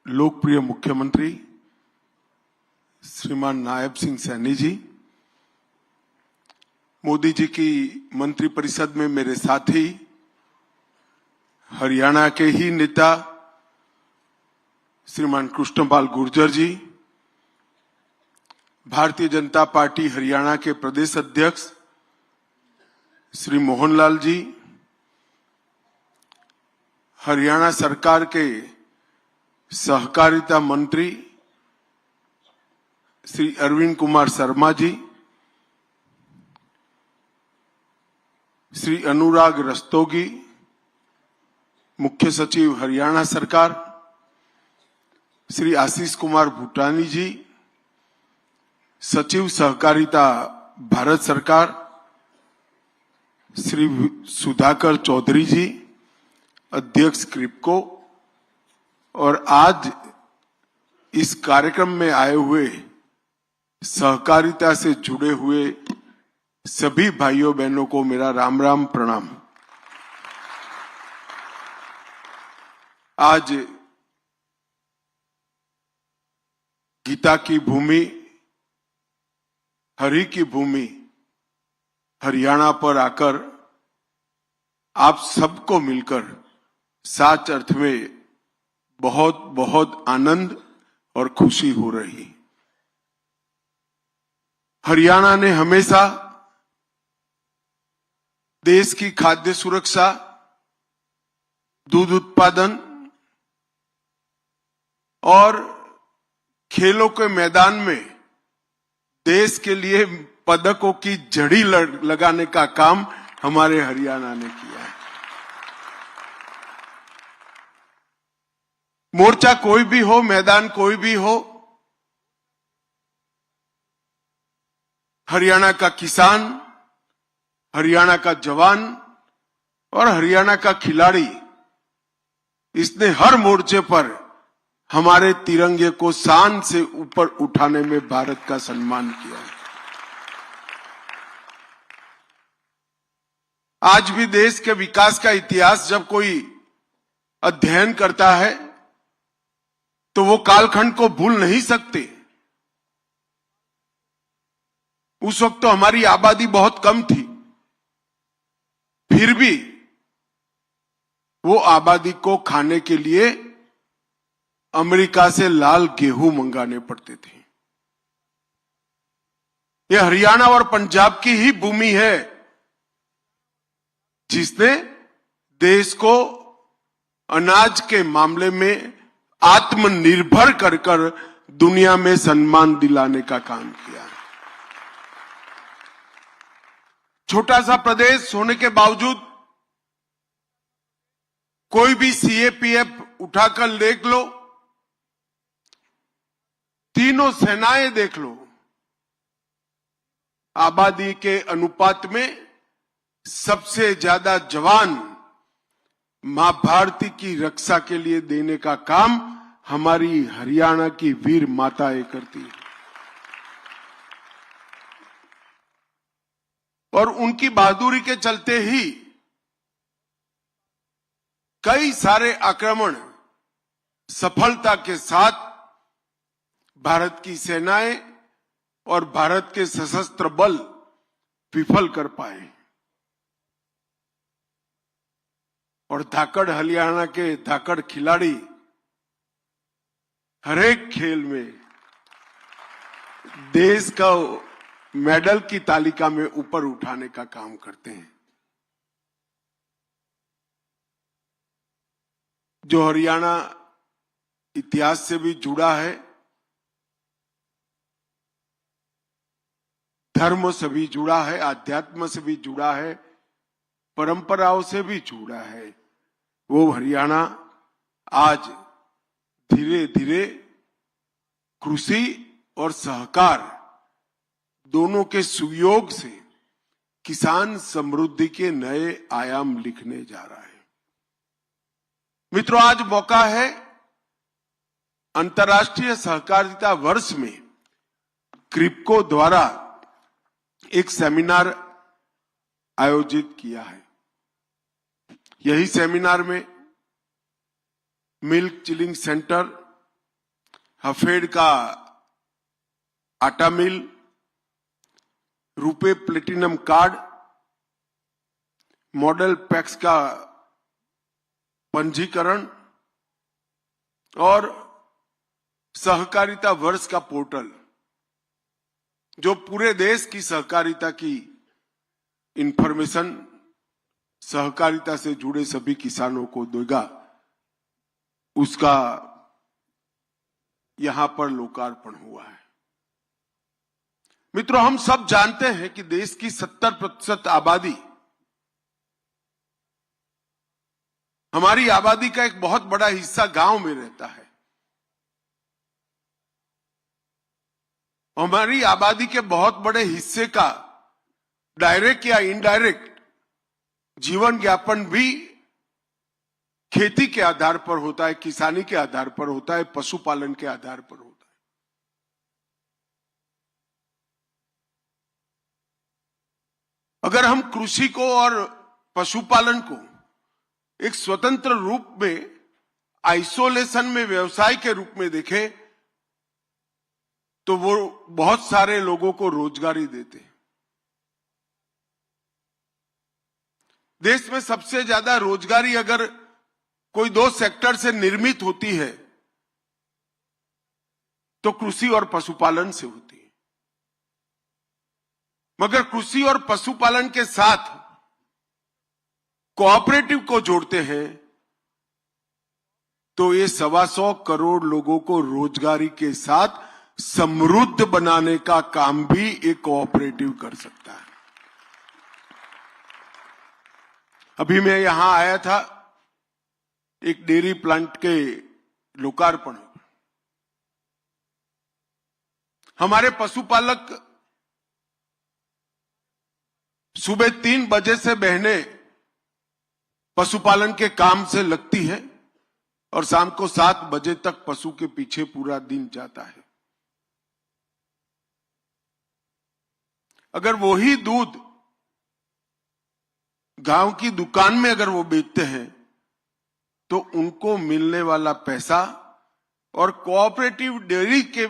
लोकप्रिय मुख्यमंत्री श्रीमान नायब सिंह सैनी जी, मोदी जी की मंत्रिपरिषद में मेरे साथी हरियाणा के ही नेता श्रीमान कृष्णपाल गुर्जर जी, भारतीय जनता पार्टी हरियाणा के प्रदेश अध्यक्ष श्री मोहनलाल जी, हरियाणा सरकार के सहकारिता मंत्री श्री अरविंद कुमार शर्मा जी, श्री अनुराग रस्तोगी, मुख्य सचिव हरियाणा सरकार, श्री आशीष कुमार भूटानी जी, सचिव सहकारिता भारत सरकार, श्री सुधाकर चौधरी जी, अध्यक्ष क्रिप्को, और आज इस कार्यक्रम में आए हुए सहकारिता से जुड़े हुए सभी भाइयों बहनों को मेरा राम राम प्रणाम। आज गीता की भूमि, हरि की भूमि हरियाणा पर आकर आप सबको मिलकर सच अर्थ में बहुत बहुत आनंद और खुशी हो रही। हरियाणा ने हमेशा देश की खाद्य सुरक्षा, दूध उत्पादन और खेलों के मैदान में देश के लिए पदकों की झड़ी लगाने का काम हमारे हरियाणा ने किया है। मोर्चा कोई भी हो, मैदान कोई भी हो, हरियाणा का किसान, हरियाणा का जवान और हरियाणा का खिलाड़ी, इसने हर मोर्चे पर हमारे तिरंगे को शान से ऊपर उठाने में भारत का सम्मान किया है। आज भी देश के विकास का इतिहास जब कोई अध्ययन करता है तो वो कालखंड को भूल नहीं सकते। उस वक्त तो हमारी आबादी बहुत कम थी, फिर भी वो आबादी को खाने के लिए अमेरिका से लाल गेहूं मंगाने पड़ते थे। ये हरियाणा और पंजाब की ही भूमि है जिसने देश को अनाज के मामले में आत्मनिर्भर कर कर दुनिया में सम्मान दिलाने का काम किया। छोटा सा प्रदेश होने के बावजूद कोई भी सीएपीएफ उठाकर देख लो, तीनों सेनाएं देख लो, आबादी के अनुपात में सबसे ज्यादा जवान मां भारती की रक्षा के लिए देने का काम हमारी हरियाणा की वीर माताएं करती है। और उनकी बहादुरी के चलते ही कई सारे आक्रमण सफलता के साथ भारत की सेनाएं और भारत के सशस्त्र बल विफल कर पाए। और धाकड़ हरियाणा के धाकड़ खिलाड़ी हरेक खेल में देश का मेडल की तालिका में ऊपर उठाने का काम करते हैं। जो हरियाणा इतिहास से भी जुड़ा है, धर्म से भी जुड़ा है, आध्यात्म से भी जुड़ा है, परंपराओं से भी जुड़ा है। वो हरियाणा आज धीरे धीरे कृषि और सहकार दोनों के सुयोग से किसान समृद्धि के नए आयाम लिखने जा रहा है। मित्रों, आज मौका है अंतर्राष्ट्रीय सहकारिता वर्ष में क्रिप्को द्वारा एक सेमिनार आयोजित किया है। यही सेमिनार में मिल्क चिलिंग सेंटर, हफेड का आटा mill, RuPay platinum card, model PACS का पंजीकरण और सहकारिता वर्ष का पोर्टल, जो पूरे देश की सहकारिता की इंफॉर्मेशन सहकारिता से जुड़े सभी किसानों को देगा, उसका यहां पर लोकार्पण हुआ है। मित्रों, हम सब जानते हैं कि देश की 70% आबादी, हमारी आबादी का एक बहुत बड़ा हिस्सा गांव में रहता है। हमारी आबादी के बहुत बड़े हिस्से का डायरेक्ट या इनडायरेक्ट जीवन यापन भी खेती के आधार पर होता है, किसानी के आधार पर होता है, पशुपालन के आधार पर होता है। अगर हम कृषि को और पशुपालन को एक स्वतंत्र रूप में, आइसोलेशन में व्यवसाय के रूप में देखें, तो वो बहुत सारे लोगों को रोजगारी देते हैं। देश में सबसे ज्यादा रोजगारी अगर कोई दो सेक्टर से निर्मित होती है तो कृषि और पशुपालन से होती है। मगर कृषि और पशुपालन के साथ कोऑपरेटिव को जोड़ते हैं तो ये 125 करोड़ लोगों को रोजगारी के साथ समृद्ध बनाने का काम भी एक कोऑपरेटिव कर सकता है। अभी मैं यहां आया था एक डेयरी प्लांट के लोकार्पण। हमारे पशुपालक सुबह 3 बजे से बहनें पशुपालन के काम से लगती है और शाम को 7 बजे तक पशु के पीछे पूरा दिन जाता है। अगर वही दूध गांव की दुकान में अगर वो बेचते हैं तो उनको मिलने वाला पैसा और कोऑपरेटिव डेयरी के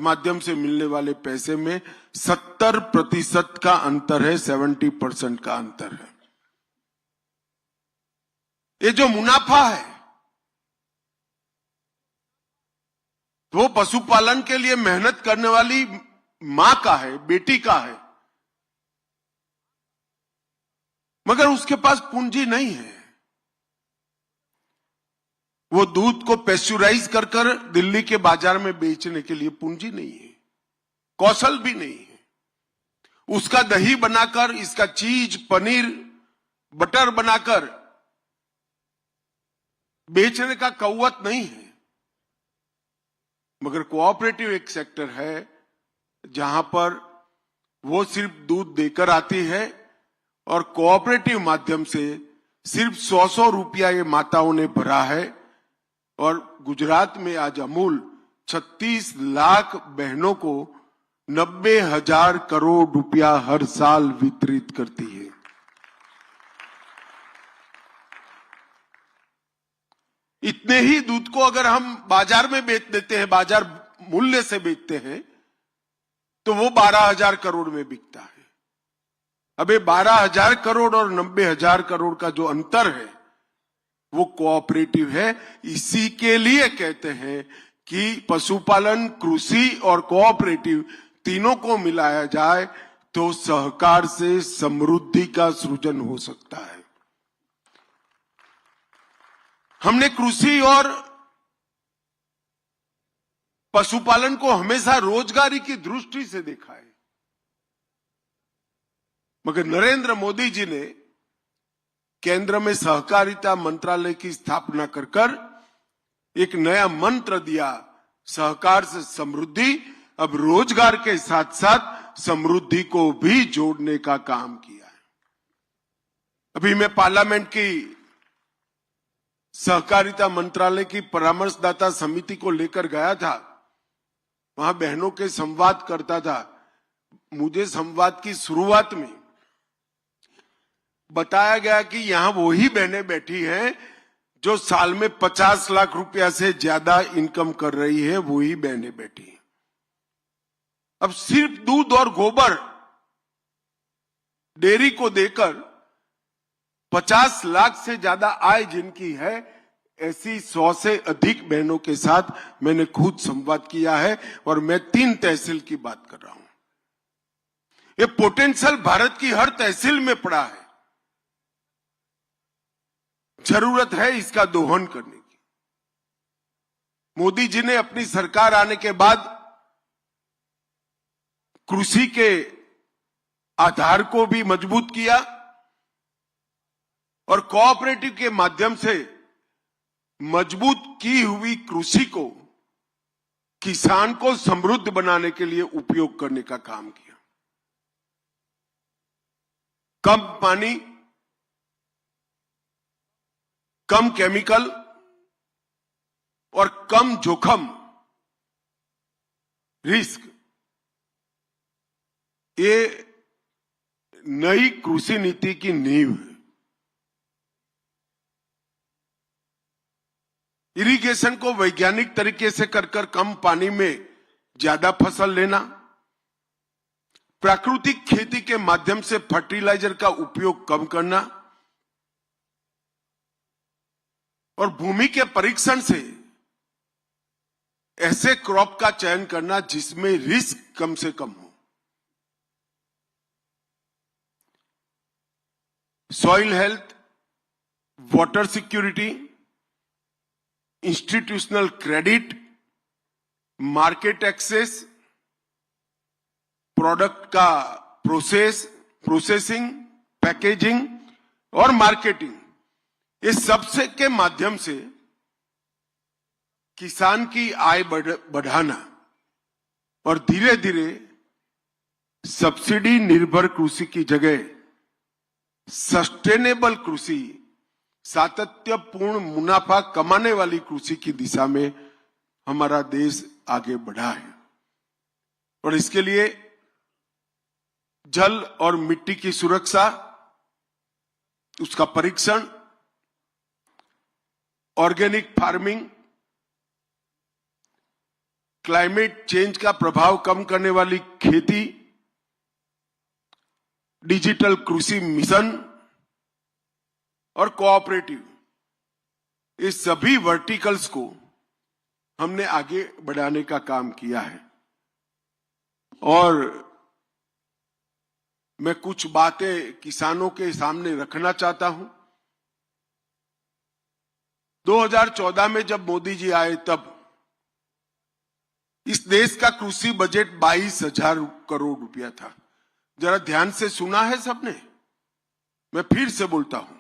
माध्यम से मिलने वाले पैसे में 70% का अंतर है, 70% का अंतर है। ये जो मुनाफा है वो पशुपालन के लिए मेहनत करने वाली मां का है, बेटी का है, मगर उसके पास पूंजी नहीं है। वो दूध को पेस्चुराइज कर कर दिल्ली के बाजार में बेचने के लिए पूंजी नहीं है, कौशल भी नहीं है। उसका दही बनाकर, इसका चीज, पनीर, बटर बनाकर बेचने का कौवत नहीं है। मगर कोऑपरेटिव एक सेक्टर है जहां पर वो सिर्फ दूध देकर आती है और कोऑपरेटिव माध्यम से सिर्फ 100 रुपया ये माताओं ने भरा है। और गुजरात में आज अमूल 36 लाख बहनों को 90,000 करोड़ रुपया हर साल वितरित करती है। इतने ही दूध को अगर हम बाजार में बेच देते हैं, बाजार मूल्य से बेचते हैं, तो वो 12,000 करोड़ में बिकता है। अबे 12,000 करोड़ और 90,000 करोड़ का जो अंतर है वो कोऑपरेटिव है। इसी के लिए कहते हैं कि पशुपालन, कृषि और कोऑपरेटिव तीनों को मिलाया जाए तो सहकार से समृद्धि का सृजन हो सकता है। हमने कृषि और पशुपालन को हमेशा रोजगारी की दृष्टि से देखा है। मगर नरेंद्र मोदी जी ने केंद्र में सहकारिता मंत्रालय की स्थापना कर एक नया मंत्र दिया, सहकार से समृद्धि। अब रोजगार के साथ साथ समृद्धि को भी जोड़ने का काम किया है। अभी मैं पार्लियामेंट की सहकारिता मंत्रालय की परामर्शदाता समिति को लेकर गया था, वहां बहनों के संवाद करता था। मुझे संवाद की शुरुआत में बताया गया कि यहां वही बहनें बैठी हैं जो साल में 50 लाख रुपया से ज्यादा इनकम कर रही है, वही बहनें बैठी हैं। अब सिर्फ दूध और गोबर डेयरी को देकर 50 लाख से ज्यादा आय जिनकी है, ऐसी 100 से अधिक बहनों के साथ मैंने खुद संवाद किया है और मैं 3 तहसील की बात कर रहा हूं। ये पोटेंशियल भारत की हर तहसील में पड़ा है, जरूरत है इसका दोहन करने की। मोदी जी ने अपनी सरकार आने के बाद कृषि के आधार को भी मजबूत किया और कोऑपरेटिव के माध्यम से मजबूत की हुई कृषि को किसान को समृद्ध बनाने के लिए उपयोग करने का काम किया। कम पानी, कम केमिकल और कम जोखिम रिस्क, ये नई कृषि नीति की नींव है। इरिगेशन को वैज्ञानिक तरीके से कर कम पानी में ज्यादा फसल लेना, प्राकृतिक खेती के माध्यम से फर्टिलाइजर का उपयोग कम करना और भूमि के परीक्षण से ऐसे क्रॉप का चयन करना जिसमें रिस्क कम से कम हो। Soil health, water security, institutional credit, market access, product का प्रोसेसिंग, पैकेजिंग और मार्केटिंग, इस सबसे के माध्यम से किसान की आय बढ़ाना और धीरे धीरे सब्सिडी निर्भर कृषि की जगह सस्टेनेबल कृषि, सातत्यपूर्ण मुनाफा कमाने वाली कृषि की दिशा में हमारा देश आगे बढ़ा है। और इसके लिए जल और मिट्टी की सुरक्षा, उसका परीक्षण, ऑर्गेनिक फार्मिंग, क्लाइमेट चेंज का प्रभाव कम करने वाली खेती, डिजिटल कृषि मिशन और कोऑपरेटिव, इस सभी वर्टिकल्स को हमने आगे बढ़ाने का काम किया है। और मैं कुछ बातें किसानों के सामने रखना चाहता हूं। 2014 में जब मोदी जी आए तब इस देश का कृषि बजट 22,000 करोड़ रुपया था। जरा ध्यान से सुना है सबने? मैं फिर से बोलता हूं,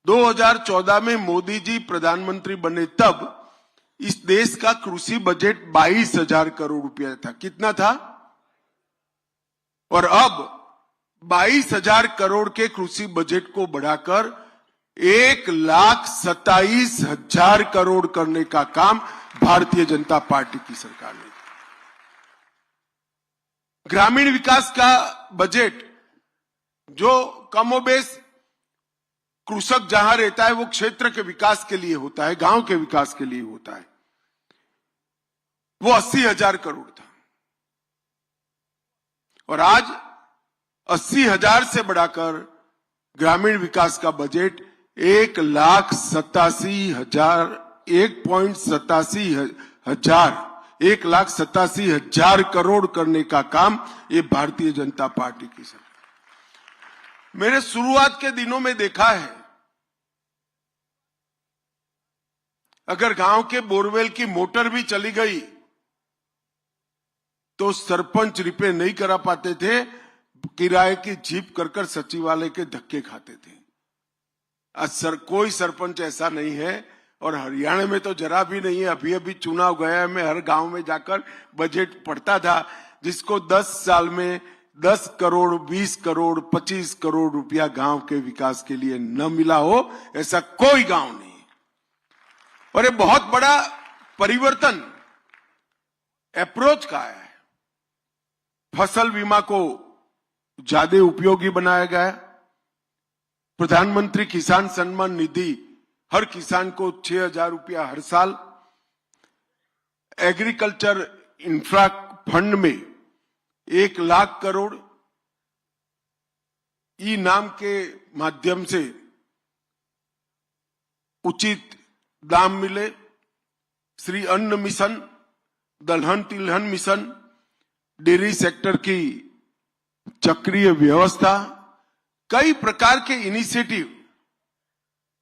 2014 में मोदी जी प्रधानमंत्री बने तब इस देश का कृषि बजट 22,000 करोड़ रुपया था। कितना था? और अब 22,000 करोड़ के कृषि बजट को बढ़ाकर 1,27,000 करोड़ करने का काम भारतीय जनता पार्टी की सरकार ने। ग्रामीण विकास का बजट जो कमोबेश कृषक जहां रहता है वो क्षेत्र के विकास के लिए होता है, गांव के विकास के लिए होता है, वो 80,000 करोड़ था। और आज 80,000 से बढ़ाकर ग्रामीण विकास का बजट 1,87,000 करोड़ करने का काम ये भारतीय जनता पार्टी की सरकार। मेरे शुरुआत के दिनों में देखा है, अगर गांव के बोरवेल की मोटर भी चली गई तो सरपंच रिपेयर नहीं करा पाते थे, किराए की जीप कर सचिवालय के धक्के खाते थे। आज कोई सरपंच ऐसा नहीं है, और हरियाणा में तो जरा भी नहीं है। अभी अभी चुनाव गया है, मैं हर गांव में जाकर बजट पढ़ता था, जिसको 10 साल में 10 करोड़, 20 करोड़, 25 करोड़ रुपया गांव के विकास के लिए न मिला हो, ऐसा कोई गांव नहीं। और ये बहुत बड़ा परिवर्तन अप्रोच का है। फसल बीमा को ज्यादा उपयोगी बनाया गया। प्रधानमंत्री किसान सम्मान निधि हर किसान को 6,000 रुपया हर साल। एग्रीकल्चर इंफ्रा फंड में 1 लाख करोड़। ई नाम के माध्यम से उचित दाम मिले। श्री अन्न मिशन, दलहन तिलहन मिशन, डेयरी सेक्टर की चक्रीय व्यवस्था, कई प्रकार के इनिशिएटिव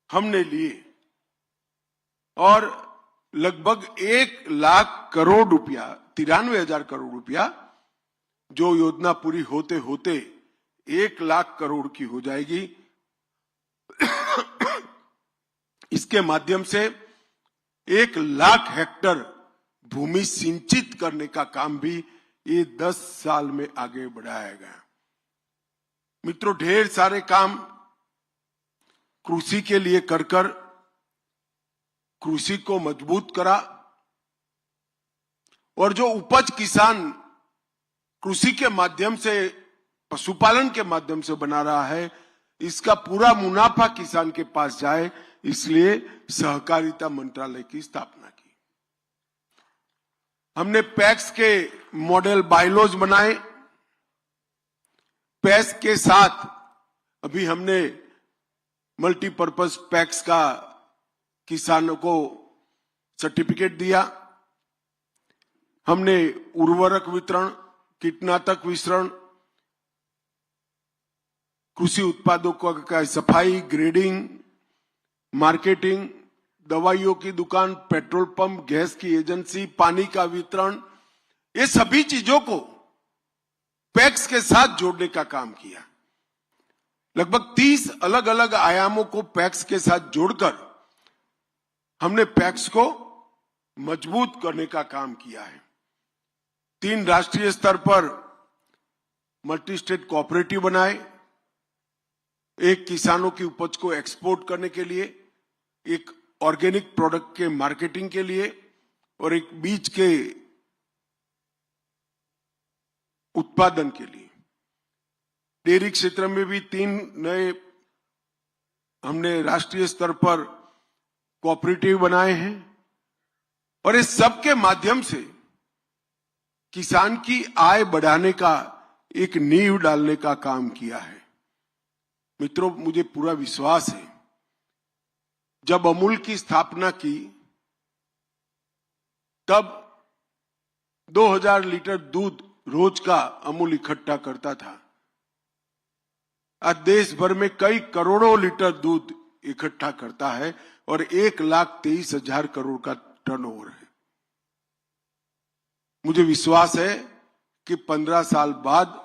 हमने लिए और लगभग 1 लाख करोड़ रुपया, 93,000 करोड़ रुपया, जो योजना पूरी होते होते 1 लाख करोड़ की हो जाएगी। इसके माध्यम से 1 लाख हेक्टेयर भूमि सिंचित करने का काम भी ये 10 साल में आगे बढ़ाया गया। मित्रों, ढेर सारे काम कृषि के लिए कर कृषि को मजबूत करा, और जो उपज किसान कृषि के माध्यम से, पशुपालन के माध्यम से बना रहा है, इसका पूरा मुनाफा किसान के पास जाए, इसलिए सहकारिता मंत्रालय की स्थापना की। हमने पैक्स के मॉडल बायलॉज बनाए। पैक्स के साथ अभी हमने मल्टीपर्पज पैक्स का किसानों को सर्टिफिकेट दिया। हमने उर्वरक वितरण, कीटनाशक वितरण, कृषि उत्पादों का सफाई, ग्रेडिंग, मार्केटिंग, दवाइयों की दुकान, पेट्रोल पंप, गैस की एजेंसी, पानी का वितरण, ये सभी चीजों को पैक्स के साथ जोड़ने का काम किया। लगभग 30 अलग अलग आयामों को पैक्स के साथ जोड़कर हमने पैक्स को मजबूत करने का काम किया है। 3 राष्ट्रीय स्तर पर मल्टी स्टेट कोऑपरेटिव बनाए, एक किसानों की उपज को एक्सपोर्ट करने के लिए, एक ऑर्गेनिक प्रोडक्ट के मार्केटिंग के लिए, और एक बीज के उत्पादन के लिए। डेयरी क्षेत्र में भी 3 नए हमने राष्ट्रीय स्तर पर कोऑपरेटिव बनाए हैं, और इस सब के माध्यम से किसान की आय बढ़ाने का एक नींव डालने का काम किया है। मित्रों, मुझे पूरा विश्वास है, जब अमूल की स्थापना की तब 2000 लीटर दूध रोज का अमूल इकट्ठा करता था। आज देश भर में कई करोड़ों लीटर दूध इकट्ठा करता है और 1,23,000 करोड़ का टर्नओवर है। मुझे विश्वास है कि 15 साल बाद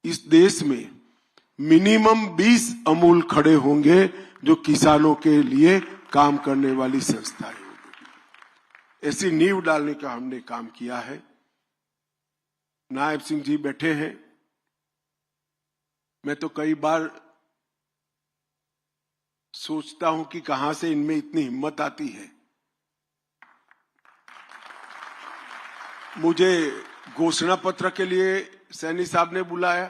इस देश में मिनिमम 20 अमूल खड़े होंगे, जो किसानों के लिए काम करने वाली संस्थाएं होंगी। ऐसी नींव डालने का हमने काम किया है। नायब सिंह जी बैठे हैं। मैं तो कई बार सोचता हूं कि कहां से इनमें इतनी हिम्मत आती है। मुझे घोषणा पत्र के लिए सैनी साहब ने बुलाया,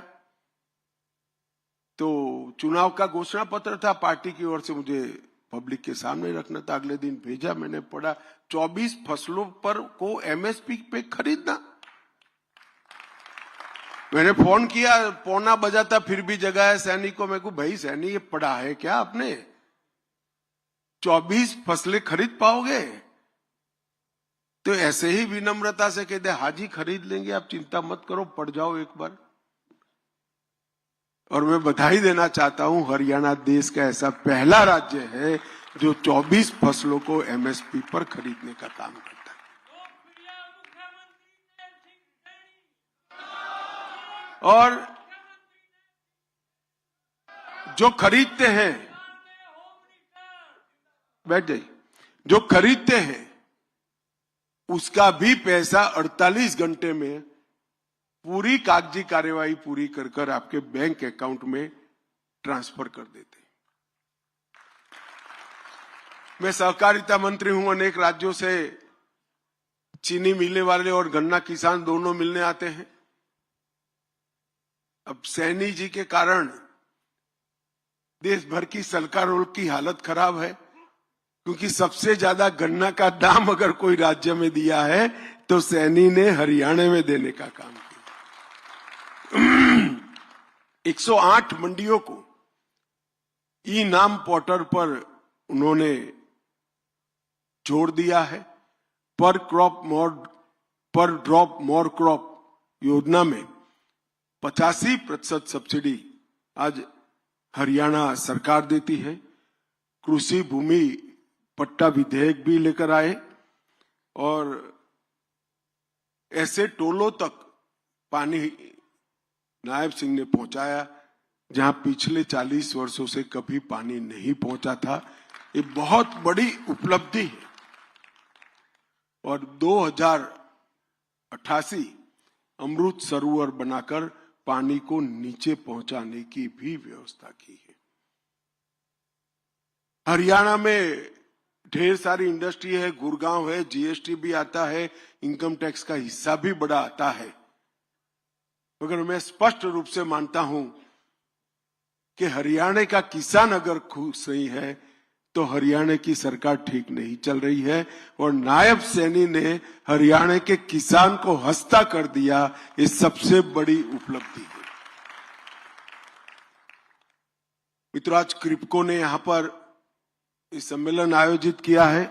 तो चुनाव का घोषणा पत्र था पार्टी की ओर से, मुझे पब्लिक के सामने रखना था। अगले दिन भेजा, मैंने पढ़ा 24 फसलों पर को एमएसपी पे खरीदना। मैंने फोन किया, पौना बजा था, फिर भी जगह है सैनी को। मैं को भाई सैनी, ये पढ़ा है क्या आपने? 24 फसलें खरीद पाओगे? तो ऐसे ही विनम्रता से कहते, हाजी खरीद लेंगे, आप चिंता मत करो, पढ़ जाओ एक बार। और मैं बधाई देना चाहता हूं, हरियाणा देश का ऐसा पहला राज्य है जो 24 फसलों को एमएसपी पर खरीदने का काम करता है। और जो खरीदते हैं, बैठ जाइए, जो खरीदते हैं उसका भी पैसा 48 घंटे में पूरी कागजी कार्यवाही पूरी कर कर आपके बैंक अकाउंट में ट्रांसफर कर देते हैं। मैं सहकारिता मंत्री हूं, अनेक राज्यों से चीनी मिलने वाले और गन्ना किसान दोनों मिलने आते हैं। अब सैनी जी के कारण देश भर की सरकारों की हालत खराब है, क्योंकि सबसे ज्यादा गन्ना का दाम अगर कोई राज्य में दिया है तो सैनी ने हरियाणा में देने का काम किया। 108 मंडियों को ई नाम पोर्टल पर उन्होंने जोड़ दिया है। पर ड्रॉप मोर क्रॉप योजना में 85% सब्सिडी आज हरियाणा सरकार देती है। कृषि भूमि पट्टा विधेयक भी लेकर आए और ऐसे टोलों तक पानी नायब सिंह ने पहुंचाया जहां पिछले 40 वर्षों से कभी पानी नहीं पहुंचा था। ये बहुत बड़ी उपलब्धि है। और 2088 अमृत सरोवर बनाकर पानी को नीचे पहुंचाने की भी व्यवस्था की है। हरियाणा में ढेर सारी इंडस्ट्री है, गुड़गांव है, जीएसटी भी आता है, इनकम टैक्स का हिस्सा भी बड़ा आता है। मगर मैं स्पष्ट रूप से मानता हूं कि हरियाणा का किसान अगर खुश नहीं है तो हरियाणा की सरकार ठीक नहीं चल रही है। और नायब सैनी ने हरियाणा के किसान को हंसता कर दिया, ये सबसे बड़ी उपलब्धि है। मित्रों, आज क्रिप्को ने यहां पर इस सम्मेलन आयोजित किया है।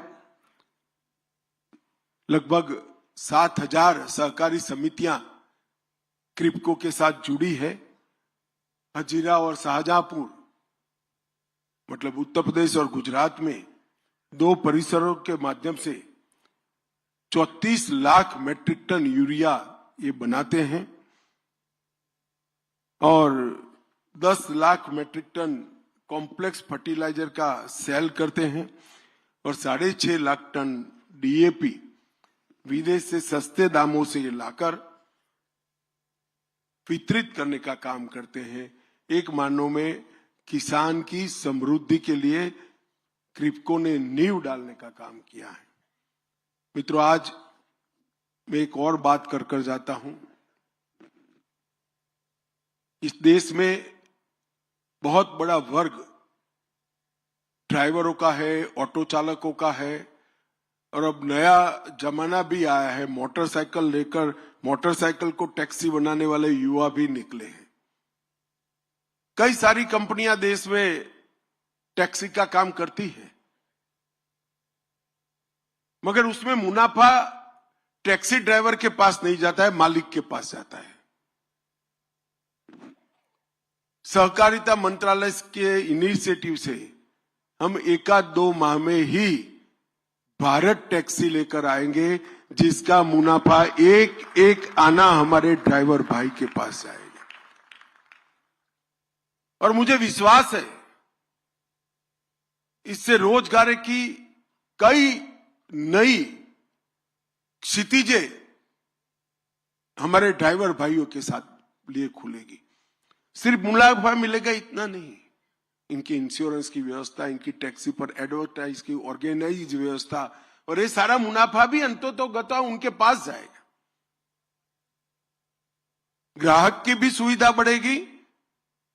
लगभग 7000 सहकारी समितियां क्रिप्को के साथ जुड़ी है। हजीरा और शाहजहांपुर मतलब उत्तर प्रदेश और गुजरात में 2 परिसरों के माध्यम से 34 लाख मैट्रिक टन यूरिया ये बनाते हैं और 10 lakh metric ton complex fertiliser का सेल करते हैं और 6.5 लाख टन डीएपी विदेश से सस्ते दामों से ये लाकर वितरित करने का काम करते हैं। एक मानों में किसान की समृद्धि के लिए क्रिप्को ने नींव डालने का काम किया है। मित्रों, आज मैं एक और बात कर जाता हूं। इस देश में बहुत बड़ा वर्ग ड्राइवरों का है, ऑटो चालकों का है और अब नया जमाना भी आया है। मोटरसाइकिल लेकर मोटरसाइकिल को टैक्सी बनाने वाले युवा भी निकले हैं। कई सारी कंपनियां देश में टैक्सी का काम करती है, मगर उसमें मुनाफा टैक्सी ड्राइवर के पास नहीं जाता है, मालिक के पास जाता है। सहकारिता मंत्रालय के इनिशिएटिव से हम 1-2 माह में ही भारत टैक्सी लेकर आएंगे, जिसका मुनाफा एक आना हमारे ड्राइवर भाई के पास जाएगा। और मुझे विश्वास है इससे रोजगार की कई नई क्षितिजें हमारे ड्राइवर भाइयों के साथ लिए खुलेगी। सिर्फ मुनाफा मिलेगा इतना नहीं, इनकी इंश्योरेंस की व्यवस्था, इनकी टैक्सी पर एडवर्टाइज की ऑर्गेनाइज व्यवस्था और ये सारा मुनाफा भी अंततोगत्वा उनके पास जाएगा। ग्राहक की भी सुविधा बढ़ेगी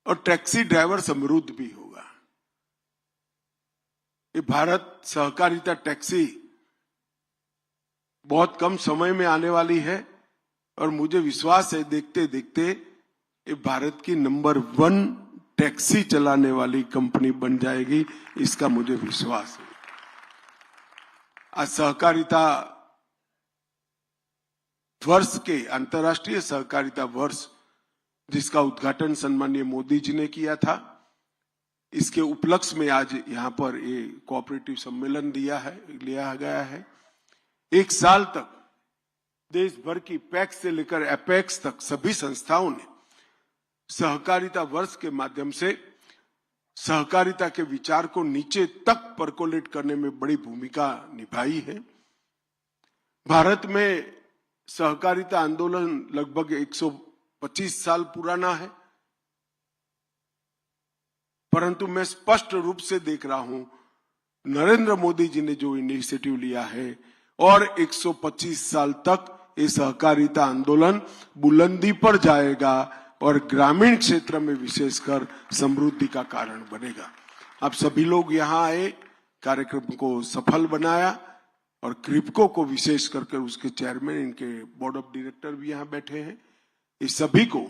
और टैक्सी ड्राइवर समृद्ध भी होगा। ये भारत सहकारिता टैक्सी बहुत कम समय में आने वाली है और मुझे विश्वास है देखते देखते ये भारत की नंबर 1 टैक्सी चलाने वाली कंपनी बन जाएगी, इसका मुझे विश्वास है। आज सहकारिता वर्ष के अंतर्राष्ट्रीय सहकारिता वर्ष जिसका उद्घाटन सम्माननीय मोदी जी ने किया था, इसके उपलक्ष्य में आज यहां पर ये कोऑपरेटिव सम्मेलन लिया गया है। 1 साल तक देश भर की पैक्स से लेकर एपेक्स तक सभी संस्थाओं ने सहकारिता वर्ष के माध्यम से सहकारिता के विचार को नीचे तक परकोलेट करने में बड़ी भूमिका निभाई है। भारत में सहकारिता आंदोलन लगभग 125 साल पुराना है, परंतु मैं स्पष्ट रूप से देख रहा हूं नरेंद्र मोदी जी ने जो इनिशिएटिव लिया है और 125 साल तक ये सहकारिता आंदोलन बुलंदी पर जाएगा और ग्रामीण क्षेत्र में विशेषकर समृद्धि का कारण बनेगा। आप सभी लोग यहाँ आए, कार्यक्रम को सफल बनाया और क्रिप्को को विशेष करके उसके चेयरमैन, इनके बोर्ड ऑफ डायरेक्टर भी यहाँ बैठे हैं, इस सभी को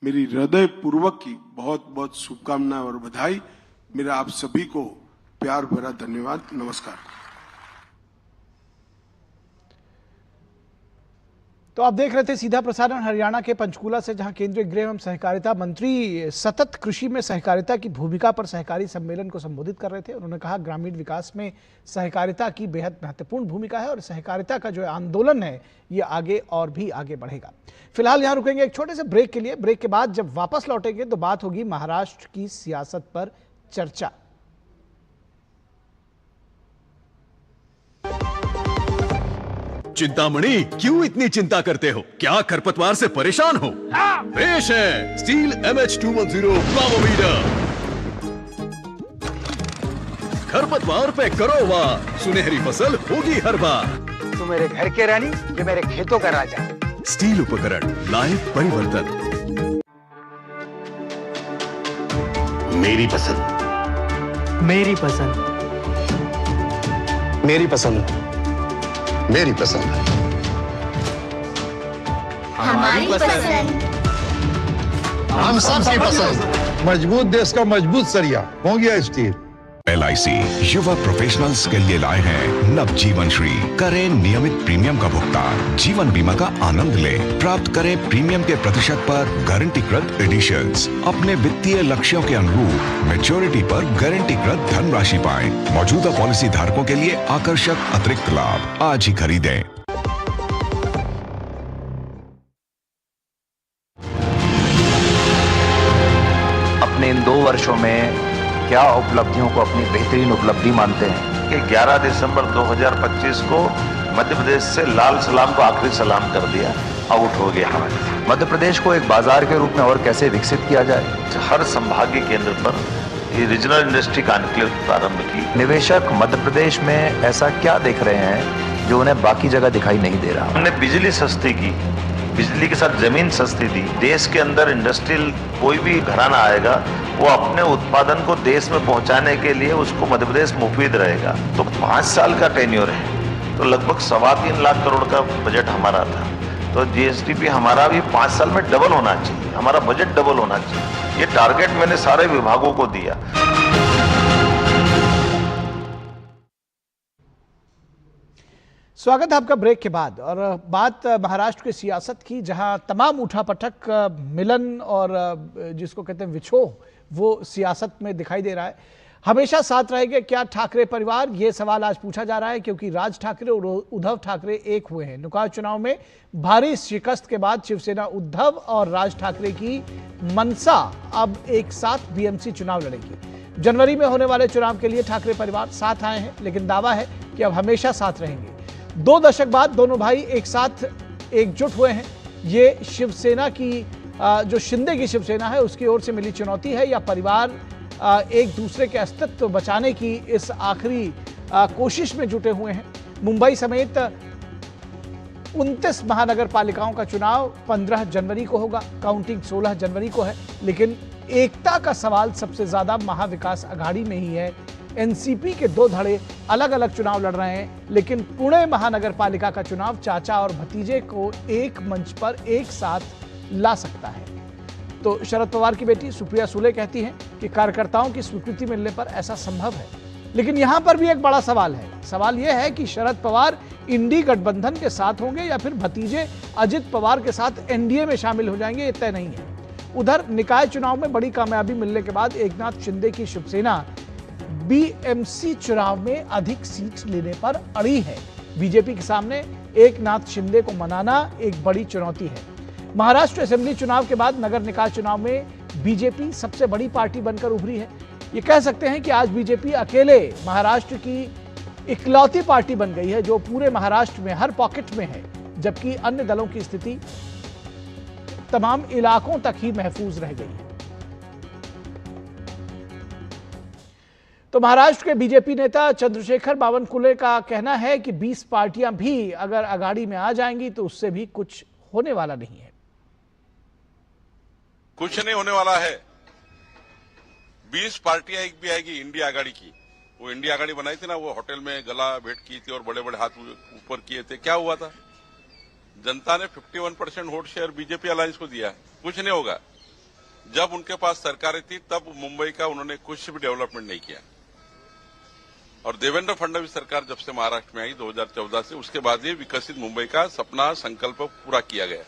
मेरी हृदय पूर्वक की बहुत बहुत शुभकामनाएं और बधाई। मेरा आप सभी को प्यार भरा धन्यवाद। नमस्कार। तो आप देख रहे थे सीधा प्रसारण हरियाणा के पंचकूला से, जहां केंद्रीय गृह एवं सहकारिता मंत्री सतत कृषि में सहकारिता की भूमिका पर सहकारी सम्मेलन को संबोधित कर रहे थे। उन्होंने कहा ग्रामीण विकास में सहकारिता की बेहद महत्वपूर्ण भूमिका है और सहकारिता का जो आंदोलन है ये आगे और भी आगे बढ़ेगा। फिलहाल यहां रुकेंगे एक छोटे से ब्रेक के लिए। ब्रेक के बाद जब वापस लौटेंगे तो बात होगी महाराष्ट्र की सियासत पर चर्चा। चिंतामणि, क्यों इतनी चिंता करते हो? क्या खरपतवार से परेशान हो? पेश है स्टील MH210 प्लावोमीटर। खरपतवार पे करो वार, सुनहरी फसल होगी हर बार। तू मेरे घर के रानी, ये मेरे खेतों का राजा। स्टील उपकरण लाए परिवर्तन। मेरी पसंद। मेरी पसंद। मेरी पसंद। मेरी पसंद। हमारी पसंद। हम सबकी पसंद। मजबूत देश का मजबूत सरिया हो गया स्टील। LIC युवा प्रोफेशनल्स के लिए लाए हैं नवजीवन श्री। करें नियमित प्रीमियम का भुगतान, जीवन बीमा का आनंद लें। प्राप्त करें प्रीमियम के प्रतिशत पर गारंटीकृत एडिशंस। अपने वित्तीय लक्ष्यों के अनुरूप मैच्योरिटी पर गारंटीकृत धनराशि पाएं। मौजूदा पॉलिसी धारकों के लिए आकर्षक अतिरिक्त लाभ। आज ही खरीदें। अपने इन 2 वर्षों में क्या उपलब्धियों को अपनी बेहतरीन उपलब्धि मानते हैं कि 11 दिसंबर 2025 को मध्य प्रदेश से लाल सलाम को आखिरी सलाम कर दिया, आउट हो गया। मध्य प्रदेश को एक बाजार के रूप में और कैसे विकसित किया जाए, हर संभागीय केंद्र पर रीजनल इंडस्ट्री कॉन्क्लेव प्रारंभ की। निवेशक मध्य प्रदेश में ऐसा क्या देख रहे हैं जो उन्हें बाकी जगह दिखाई नहीं दे रहा। हमने बिजली सस्ती की, बिजली के साथ जमीन सस्ती दी। देश के अंदर इंडस्ट्रियल कोई भी घराना आएगा वो अपने उत्पादन को देश में पहुंचाने के लिए उसको मध्य प्रदेश मुफीद रहेगा। तो 5 साल का टेन्योर है, तो लगभग 3.25 लाख करोड़ का बजट हमारा था। तो GSDP हमारा भी 5 साल में डबल होना चाहिए, हमारा बजट डबल होना चाहिए। ये टारगेट मैंने सारे विभागों को दिया। स्वागत है आपका ब्रेक के बाद। और बात महाराष्ट्र की सियासत की, जहां तमाम उठापटक, मिलन और जिसको कहते हैं विछोह, वो सियासत में दिखाई दे रहा है। हमेशा साथ रहेंगे क्या ठाकरे परिवार, ये सवाल आज पूछा जा रहा है, क्योंकि राज ठाकरे और उद्धव ठाकरे एक हुए हैं। निकाय चुनाव में भारी शिकस्त के बाद शिवसेना उद्धव और राज ठाकरे की मनसा अब एक साथ BMC चुनाव लड़ेगी। जनवरी में होने वाले चुनाव के लिए ठाकरे परिवार साथ आए हैं, लेकिन दावा है कि अब हमेशा साथ रहेंगे। 2 दशक बाद दोनों भाई एक साथ एकजुट हुए हैं। ये शिवसेना की जो शिंदे की शिवसेना है उसकी ओर से मिली चुनौती है, या परिवार एक दूसरे के अस्तित्व बचाने की इस आखिरी कोशिश में जुटे हुए हैं। मुंबई समेत 29 महानगर पालिकाओं का चुनाव 15 जनवरी को होगा, काउंटिंग 16 जनवरी को है। लेकिन एकता का सवाल सबसे ज्यादा महाविकास आघाड़ी में ही है। NCP के 2 धड़े अलग अलग चुनाव लड़ रहे हैं, लेकिन पुणे महानगर पालिका का चुनाव चाचा और भतीजे को एक मंच पर एक साथ ला सकता है। तो शरद पवार की बेटी सुप्रिया सुले कहती हैं कि कार्यकर्ताओं की स्वीकृति मिलने पर ऐसा संभव है। लेकिन यहां पर भी एक बड़ा सवाल है। सवाल यह है कि शरद पवार इंडी गठबंधन के साथ होंगे या फिर भतीजे अजित पवार के साथ NDA में शामिल हो जाएंगे, ये तय नहीं है। उधर निकाय चुनाव में बड़ी कामयाबी मिलने के बाद एकनाथ शिंदे की शिवसेना BMC चुनाव में अधिक सीट लेने पर अड़ी है। बीजेपी के सामने एकनाथ शिंदे को मनाना एक बड़ी चुनौती है। महाराष्ट्र असेंबली चुनाव के बाद नगर निकाय चुनाव में बीजेपी सबसे बड़ी पार्टी बनकर उभरी है। ये कह सकते हैं कि आज बीजेपी अकेले महाराष्ट्र की इकलौती पार्टी बन गई है जो पूरे महाराष्ट्र में हर पॉकेट में है, जबकि अन्य दलों की स्थिति तमाम इलाकों तक ही महफूज रह गई है। तो महाराष्ट्र के बीजेपी नेता चंद्रशेखर बावनकुले का कहना है कि 20 पार्टियां भी अगर अगाड़ी में आ जाएंगी तो उससे भी कुछ होने वाला नहीं है। कुछ नहीं होने वाला है। 20 पार्टियां एक भी आएगी इंडिया आघाड़ी की। वो इंडिया आघाड़ी बनाई थी ना, वो होटल में गला भेंट की थी और बड़े बड़े हाथ ऊपर किए थे। क्या हुआ था? जनता ने 51% वोट शेयर बीजेपी अलायंस को दिया है। कुछ नहीं होगा। जब उनके पास सरकारें थी तब मुंबई का उन्होंने कुछ भी डेवलपमेंट नहीं किया। और देवेंद्र फडणवीस सरकार जब से महाराष्ट्र में आई 2014 से, उसके बाद ही विकसित मुंबई का सपना संकल्प पूरा किया गया।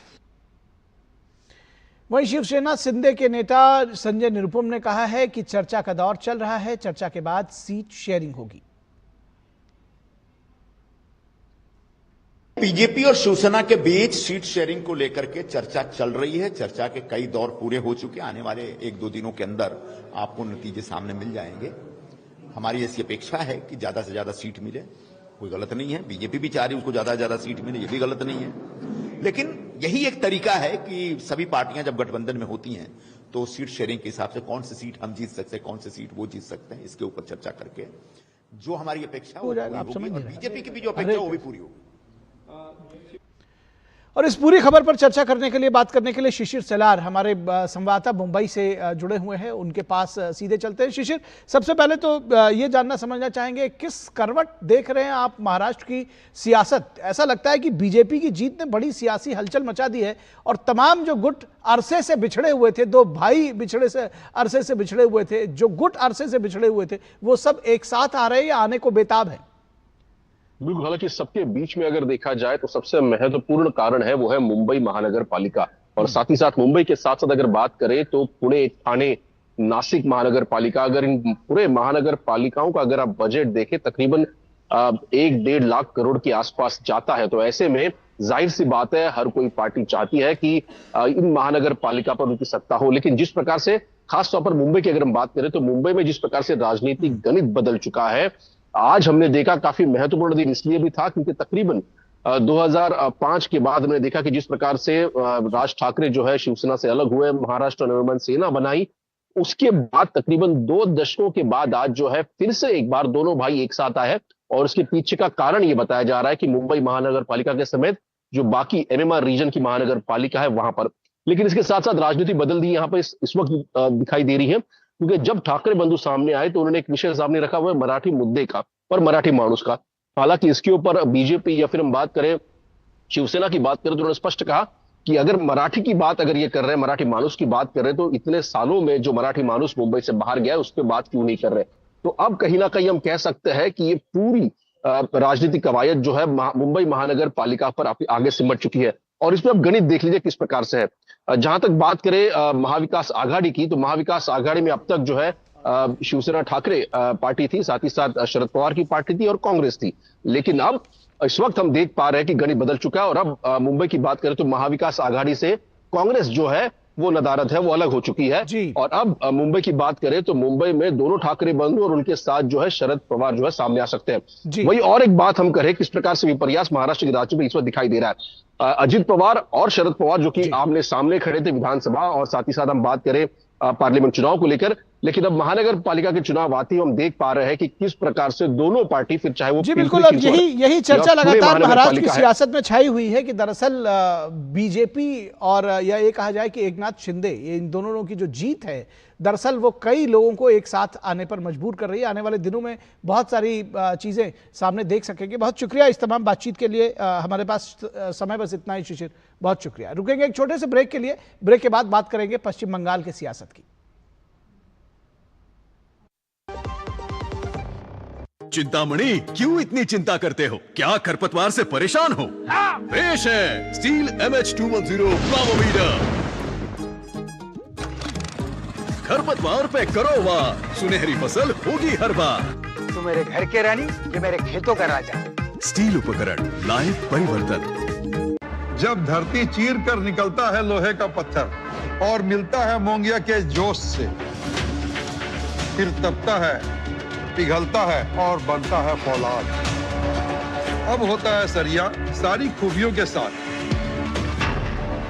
वहीं शिवसेना शिंदे के नेता संजय निरुपम ने कहा है कि चर्चा का दौर चल रहा है, चर्चा के बाद सीट शेयरिंग होगी। बीजेपी और शिवसेना के बीच सीट शेयरिंग को लेकर के चर्चा चल रही है। चर्चा के कई दौर पूरे हो चुके हैं। आने वाले 1-2 दिनों के अंदर आपको नतीजे सामने मिल जाएंगे। हमारी ऐसी अपेक्षा है कि ज्यादा से ज्यादा सीट मिले, कोई गलत नहीं है। बीजेपी भी चाह रही है उसको ज्यादा से ज्यादा सीट मिले, ये भी गलत नहीं है। लेकिन यही एक तरीका है कि सभी पार्टियां जब गठबंधन में होती हैं तो सीट शेयरिंग के हिसाब से कौन सी सीट हम जीत सकते हैं, कौन सी सीट वो जीत सकते हैं, इसके ऊपर चर्चा करके जो हमारी अपेक्षा हो जाएगा। आप समझ, और बीजेपी की भी जो अपेक्षा वो भी पूरी होगी। और इस पूरी खबर पर चर्चा करने के लिए, बात करने के लिए शिशिर सेलार हमारे संवाददाता मुंबई से जुड़े हुए हैं। उनके पास सीधे चलते हैं। शिशिर, सबसे पहले तो ये जानना समझना चाहेंगे किस करवट देख रहे हैं आप महाराष्ट्र की सियासत? ऐसा लगता है कि बीजेपी की जीत ने बड़ी सियासी हलचल मचा दी है और तमाम जो गुट अरसे से बिछड़े हुए थे, दो भाई अरसे से बिछड़े हुए थे, जो गुट अरसे से बिछड़े हुए थे, वो सब एक साथ आ रहे हैं या आने को बेताब है? बिल्कुल, हालांकि सबके बीच में अगर देखा जाए तो सबसे महत्वपूर्ण कारण है वो है मुंबई महानगर पालिका। और साथ ही साथ मुंबई के साथ साथ अगर बात करें तो पुणे, ठाणे, नासिक महानगर पालिका, अगर इन पूरे महानगर पालिकाओं का अगर आप बजट देखें तकरीबन 1-1.5 लाख करोड़ के आसपास जाता है। तो ऐसे में जाहिर सी बात है हर कोई पार्टी चाहती है कि इन महानगर पालिका पर उनकी सत्ता हो। लेकिन जिस प्रकार से खासतौर पर मुंबई की अगर हम बात करें तो मुंबई में जिस प्रकार से राजनीतिक गणित बदल चुका है, आज हमने देखा काफी महत्वपूर्ण दिन इसलिए भी था क्योंकि तकरीबन 2005 के बाद हमने देखा कि जिस प्रकार से राज ठाकरे जो है शिवसेना से अलग हुए, महाराष्ट्र नवनिर्माण सेना बनाई, उसके बाद तकरीबन 2 दशकों के बाद आज जो है फिर से एक बार दोनों भाई एक साथ आए हैं। और उसके पीछे का कारण ये बताया जा रहा है कि मुंबई महानगर पालिका के समेत जो बाकी MMR रीजन की महानगर पालिका है वहां पर। लेकिन इसके साथ साथ राजनीति बदल दी यहाँ पर इस वक्त दिखाई दे रही है, क्योंकि जब ठाकरे बंधु सामने आए तो उन्होंने एक विषय सामने रखा हुआ है मराठी मुद्दे का और मराठी मानुस का। हालांकि इसके ऊपर बीजेपी या फिर हम बात करें शिवसेना की बात करें तो उन्होंने स्पष्ट कहा कि अगर मराठी की बात अगर ये कर रहे हैं, मराठी मानुस की बात कर रहे हैं, तो इतने सालों में जो मराठी मानुस मुंबई से बाहर गया है उस पर बात क्यों नहीं कर रहे? तो अब कहीं ना कहीं हम कह सकते हैं कि ये पूरी राजनीतिक कवायद जो है मुंबई महानगर पालिका पर आगे सिमट चुकी है। और इसमें अब गणित देख लीजिए किस प्रकार से है। जहां तक बात करें महाविकास आघाड़ी की, तो महाविकास आघाड़ी में अब तक जो है शिवसेना ठाकरे पार्टी थी, साथ ही साथ शरद पवार की पार्टी थी और कांग्रेस थी। लेकिन अब इस वक्त हम देख पा रहे हैं कि गणित बदल चुका है और अब मुंबई की बात करें तो महाविकास आघाड़ी से कांग्रेस जो है वो नदारद है, वो अलग हो चुकी है। और अब मुंबई की बात करें तो मुंबई में दोनों ठाकरे बंधु और उनके साथ जो है शरद पवार जो है सामने आ सकते हैं। वही और एक बात हम करें किस प्रकार से विपर्यास महाराष्ट्र की राजनीति में इस वक्त दिखाई दे रहा है। अजित पवार और शरद पवार जो कि आमने सामने खड़े थे विधानसभा और साथ ही साथ हम बात करें पार्लियामेंट चुनाव को लेकर, लेकिन अब महानगर पालिका के चुनाव आते हम देख पा रहे हैं कि किस प्रकार से दोनों पार्टी फिर चाहे वो जी बिल्कुल, अब यही चर्चा लगातार महाराष्ट्र की सियासत में छाई हुई है कि दरअसल बीजेपी और या ये कहा जाए कि एकनाथ शिंदे, ये इन दोनों लोगों की जो जीत है दरअसल वो कई लोगों को एक साथ आने पर मजबूर कर रही है। आने वाले दिनों में बहुत सारी चीजें सामने देख सकेंगे। बहुत शुक्रिया इस तमाम बातचीत के लिए। हमारे पास समय बस इतना ही शिशिर, बहुत शुक्रिया। रुकेंगे एक छोटे से ब्रेक के लिए, ब्रेक के बाद बात करेंगे पश्चिम बंगाल की सियासत की। चिंतामणि, क्यों इतनी चिंता करते हो? क्या खरपतवार से परेशान हो? पेश है स्टील MH210 प्लावोमीटर। खरपतवार पे करो वार, सुनहरी फसल होगी हर बार। तू मेरे घर के रानी, ये मेरे खेतों का राजा। स्टील उपकरण लाए परिवर्तन। जब धरती चीर कर निकलता है लोहे का पत्थर और मिलता है मोंगिया के जोश से, फिर तपता है, पिघलता है और बनता है फौलाद। अब होता है सरिया सारी खूबियों के साथ।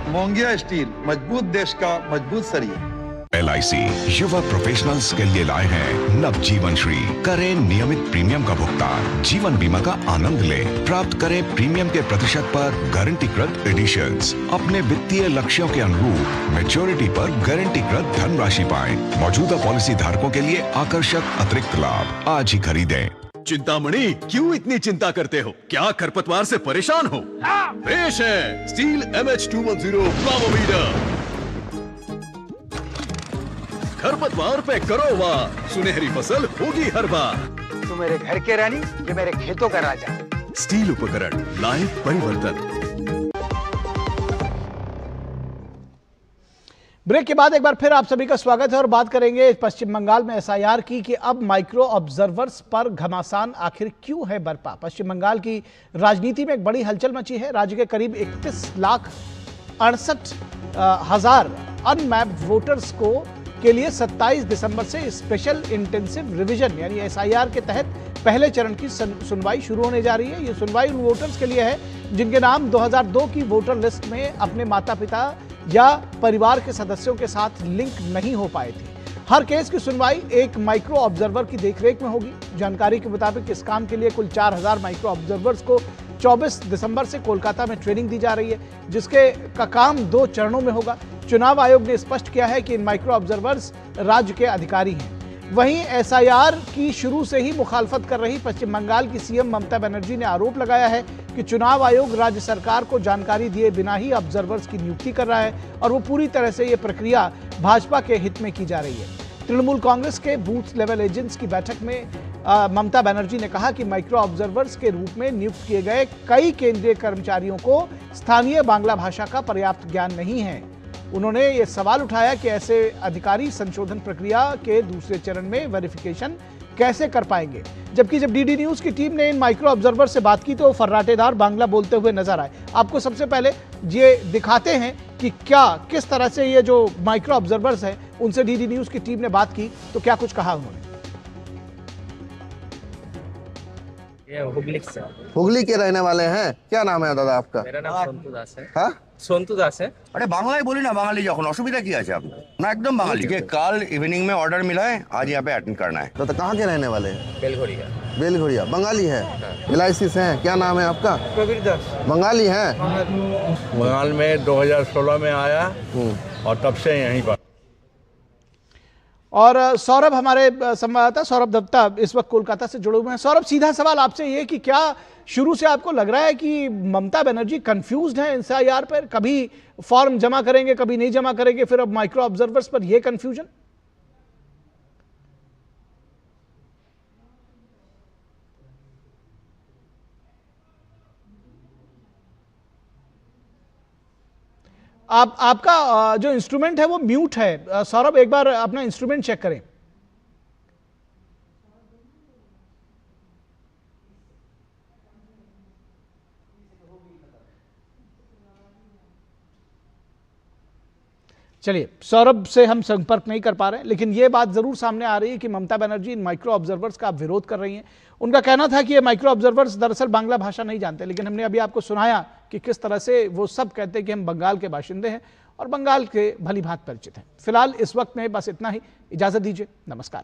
मोंगिया स्टील, मजबूत देश का मजबूत सरिया। LIC युवा प्रोफेशनल्स के लिए लाए हैं नवजीवन श्री। करें नियमित प्रीमियम का भुगतान, जीवन बीमा का आनंद लें। प्राप्त करें प्रीमियम के प्रतिशत पर गारंटीकृत एडिशंस। अपने वित्तीय लक्ष्यों के अनुरूप मैच्योरिटी पर गारंटीकृत धनराशि पाएं। मौजूदा पॉलिसी धारकों के लिए आकर्षक अतिरिक्त लाभ। आज ही खरीदें। चिंतामणि, क्यों इतनी चिंता करते हो? क्या खरपतवार से परेशान हो? पेश है स्टील MH210 फ्लावोमीटर। खरपतवार पे करो वार, सुनहरी फसल होगी हर बार। तू मेरे घर के रानी, ये मेरे खेतों का राजा। स्टील उपकरण लाए परिवर्तन। ब्रेक के बाद एक बार फिर आप सभी का स्वागत है और बात करेंगे पश्चिम बंगाल में SIR की कि अब माइक्रो ऑब्जर्वर्स पर घमासान आखिर क्यों है बरपा। पश्चिम बंगाल की राजनीति में एक बड़ी हलचल मची है। राज्य के करीब 31,68,000 अनमैप्ड वोटर्स के लिए 27 दिसंबर से स्पेशल इंटेंसिव रिवीजन यानी SIR के तहत पहले चरण की सुनवाई शुरू होने जा रही है। ये सुनवाई उन वोटर्स के लिए है जिनके नाम 2002 की वोटर लिस्ट में अपने माता पिता या परिवार के सदस्यों के साथ लिंक नहीं हो पाए थे। हर केस की सुनवाई एक माइक्रो ऑब्जर्वर की देखरेख में होगी। जानकारी के मुताबिक इस काम के लिए कुल 4,000 माइक्रो ऑब्जर्वर्स को 24 दिसंबर से कोलकाता में ट्रेनिंग दी जा रही है, जिसके का काम 2 चरणों में होगा। चुनाव आयोग ने स्पष्ट किया है कि इन माइक्रो ऑब्जर्वर्स राज्य के अधिकारी हैं। वहीं SIR की शुरू से ही मुखालफत कर रही पश्चिम बंगाल की CM ममता बनर्जी ने आरोप लगाया है कि चुनाव आयोग राज्य सरकार को जानकारी दिए बिना ही ऑब्जर्वर्स की नियुक्ति कर रहा है और वो पूरी तरह से ये प्रक्रिया भाजपा के हित में की जा रही है। तृणमूल कांग्रेस के बूथ लेवल एजेंट्स की बैठक में ममता बनर्जी ने कहा कि माइक्रो ऑब्जर्वर्स के रूप में नियुक्त किए गए कई केंद्रीय कर्मचारियों को स्थानीय बांग्ला भाषा का पर्याप्त ज्ञान नहीं है। उन्होंने ये सवाल उठाया कि ऐसे अधिकारी संशोधन प्रक्रिया के दूसरे चरण में वेरिफिकेशन कैसे कर पाएंगे। जबकि जब DD न्यूज की टीम ने इन माइक्रो ऑब्जर्वर से बात की तो फर्राटेदार बांग्ला बोलते हुए नजर आए। आपको सबसे पहले ये दिखाते हैं कि किस तरह से ये जो माइक्रो ऑब्जर्वर्स हैं उनसे DD न्यूज की टीम ने बात की तो क्या कुछ कहा उन्होंने। हुगली के रहने वाले हैं। क्या नाम है दादा आपका? मेरा नाम सोनू दास है। हाँ? सोनू दास है। अरे बांग्लाई बोली ना, बांगाली যখন অসুবিধা কি আছে আপনার? না একদম বাঙালি। के कल इवनिंग में ऑर्डर मिला है, आज यहाँ पे अटेंड करना है। तो कहाँ के रहने वाले हैं? बेलघोरिया। बेलघोरिया बंगाली है। LIC से हैं। क्या नाम है आपका? प्रवीर दास। बंगाली हैं। बंगाल में 2016 में आया और तब से यहीं पर। और सौरभ हमारे संवाददाता सौरभ दत्ता इस वक्त कोलकाता से जुड़े हुए हैं। सौरभ, सीधा सवाल आपसे ये कि क्या शुरू से आपको लग रहा है कि ममता बनर्जी कंफ्यूज्ड है SIR पर? कभी फॉर्म जमा करेंगे, कभी नहीं जमा करेंगे, फिर अब माइक्रो ऑब्जर्वर्स पर यह कंफ्यूजन? आपका जो इंस्ट्रूमेंट है वो म्यूट है। सौरभ, एक बार अपना इंस्ट्रूमेंट चेक करें। चलिए, सौरभ से हम संपर्क नहीं कर पा रहे हैं, लेकिन यह बात जरूर सामने आ रही है कि ममता बनर्जी इन माइक्रो ऑब्जर्वर्स का विरोध कर रही हैं। उनका कहना था कि ये माइक्रो ऑब्जर्वर्स दरअसल बांग्ला भाषा नहीं जानते, लेकिन हमने अभी आपको सुनाया कि किस तरह से वो सब कहते हैं कि हम बंगाल के बाशिंदे हैं और बंगाल के भली भांति परिचित हैं। फिलहाल इस वक्त में बस इतना ही। इजाजत दीजिए, नमस्कार।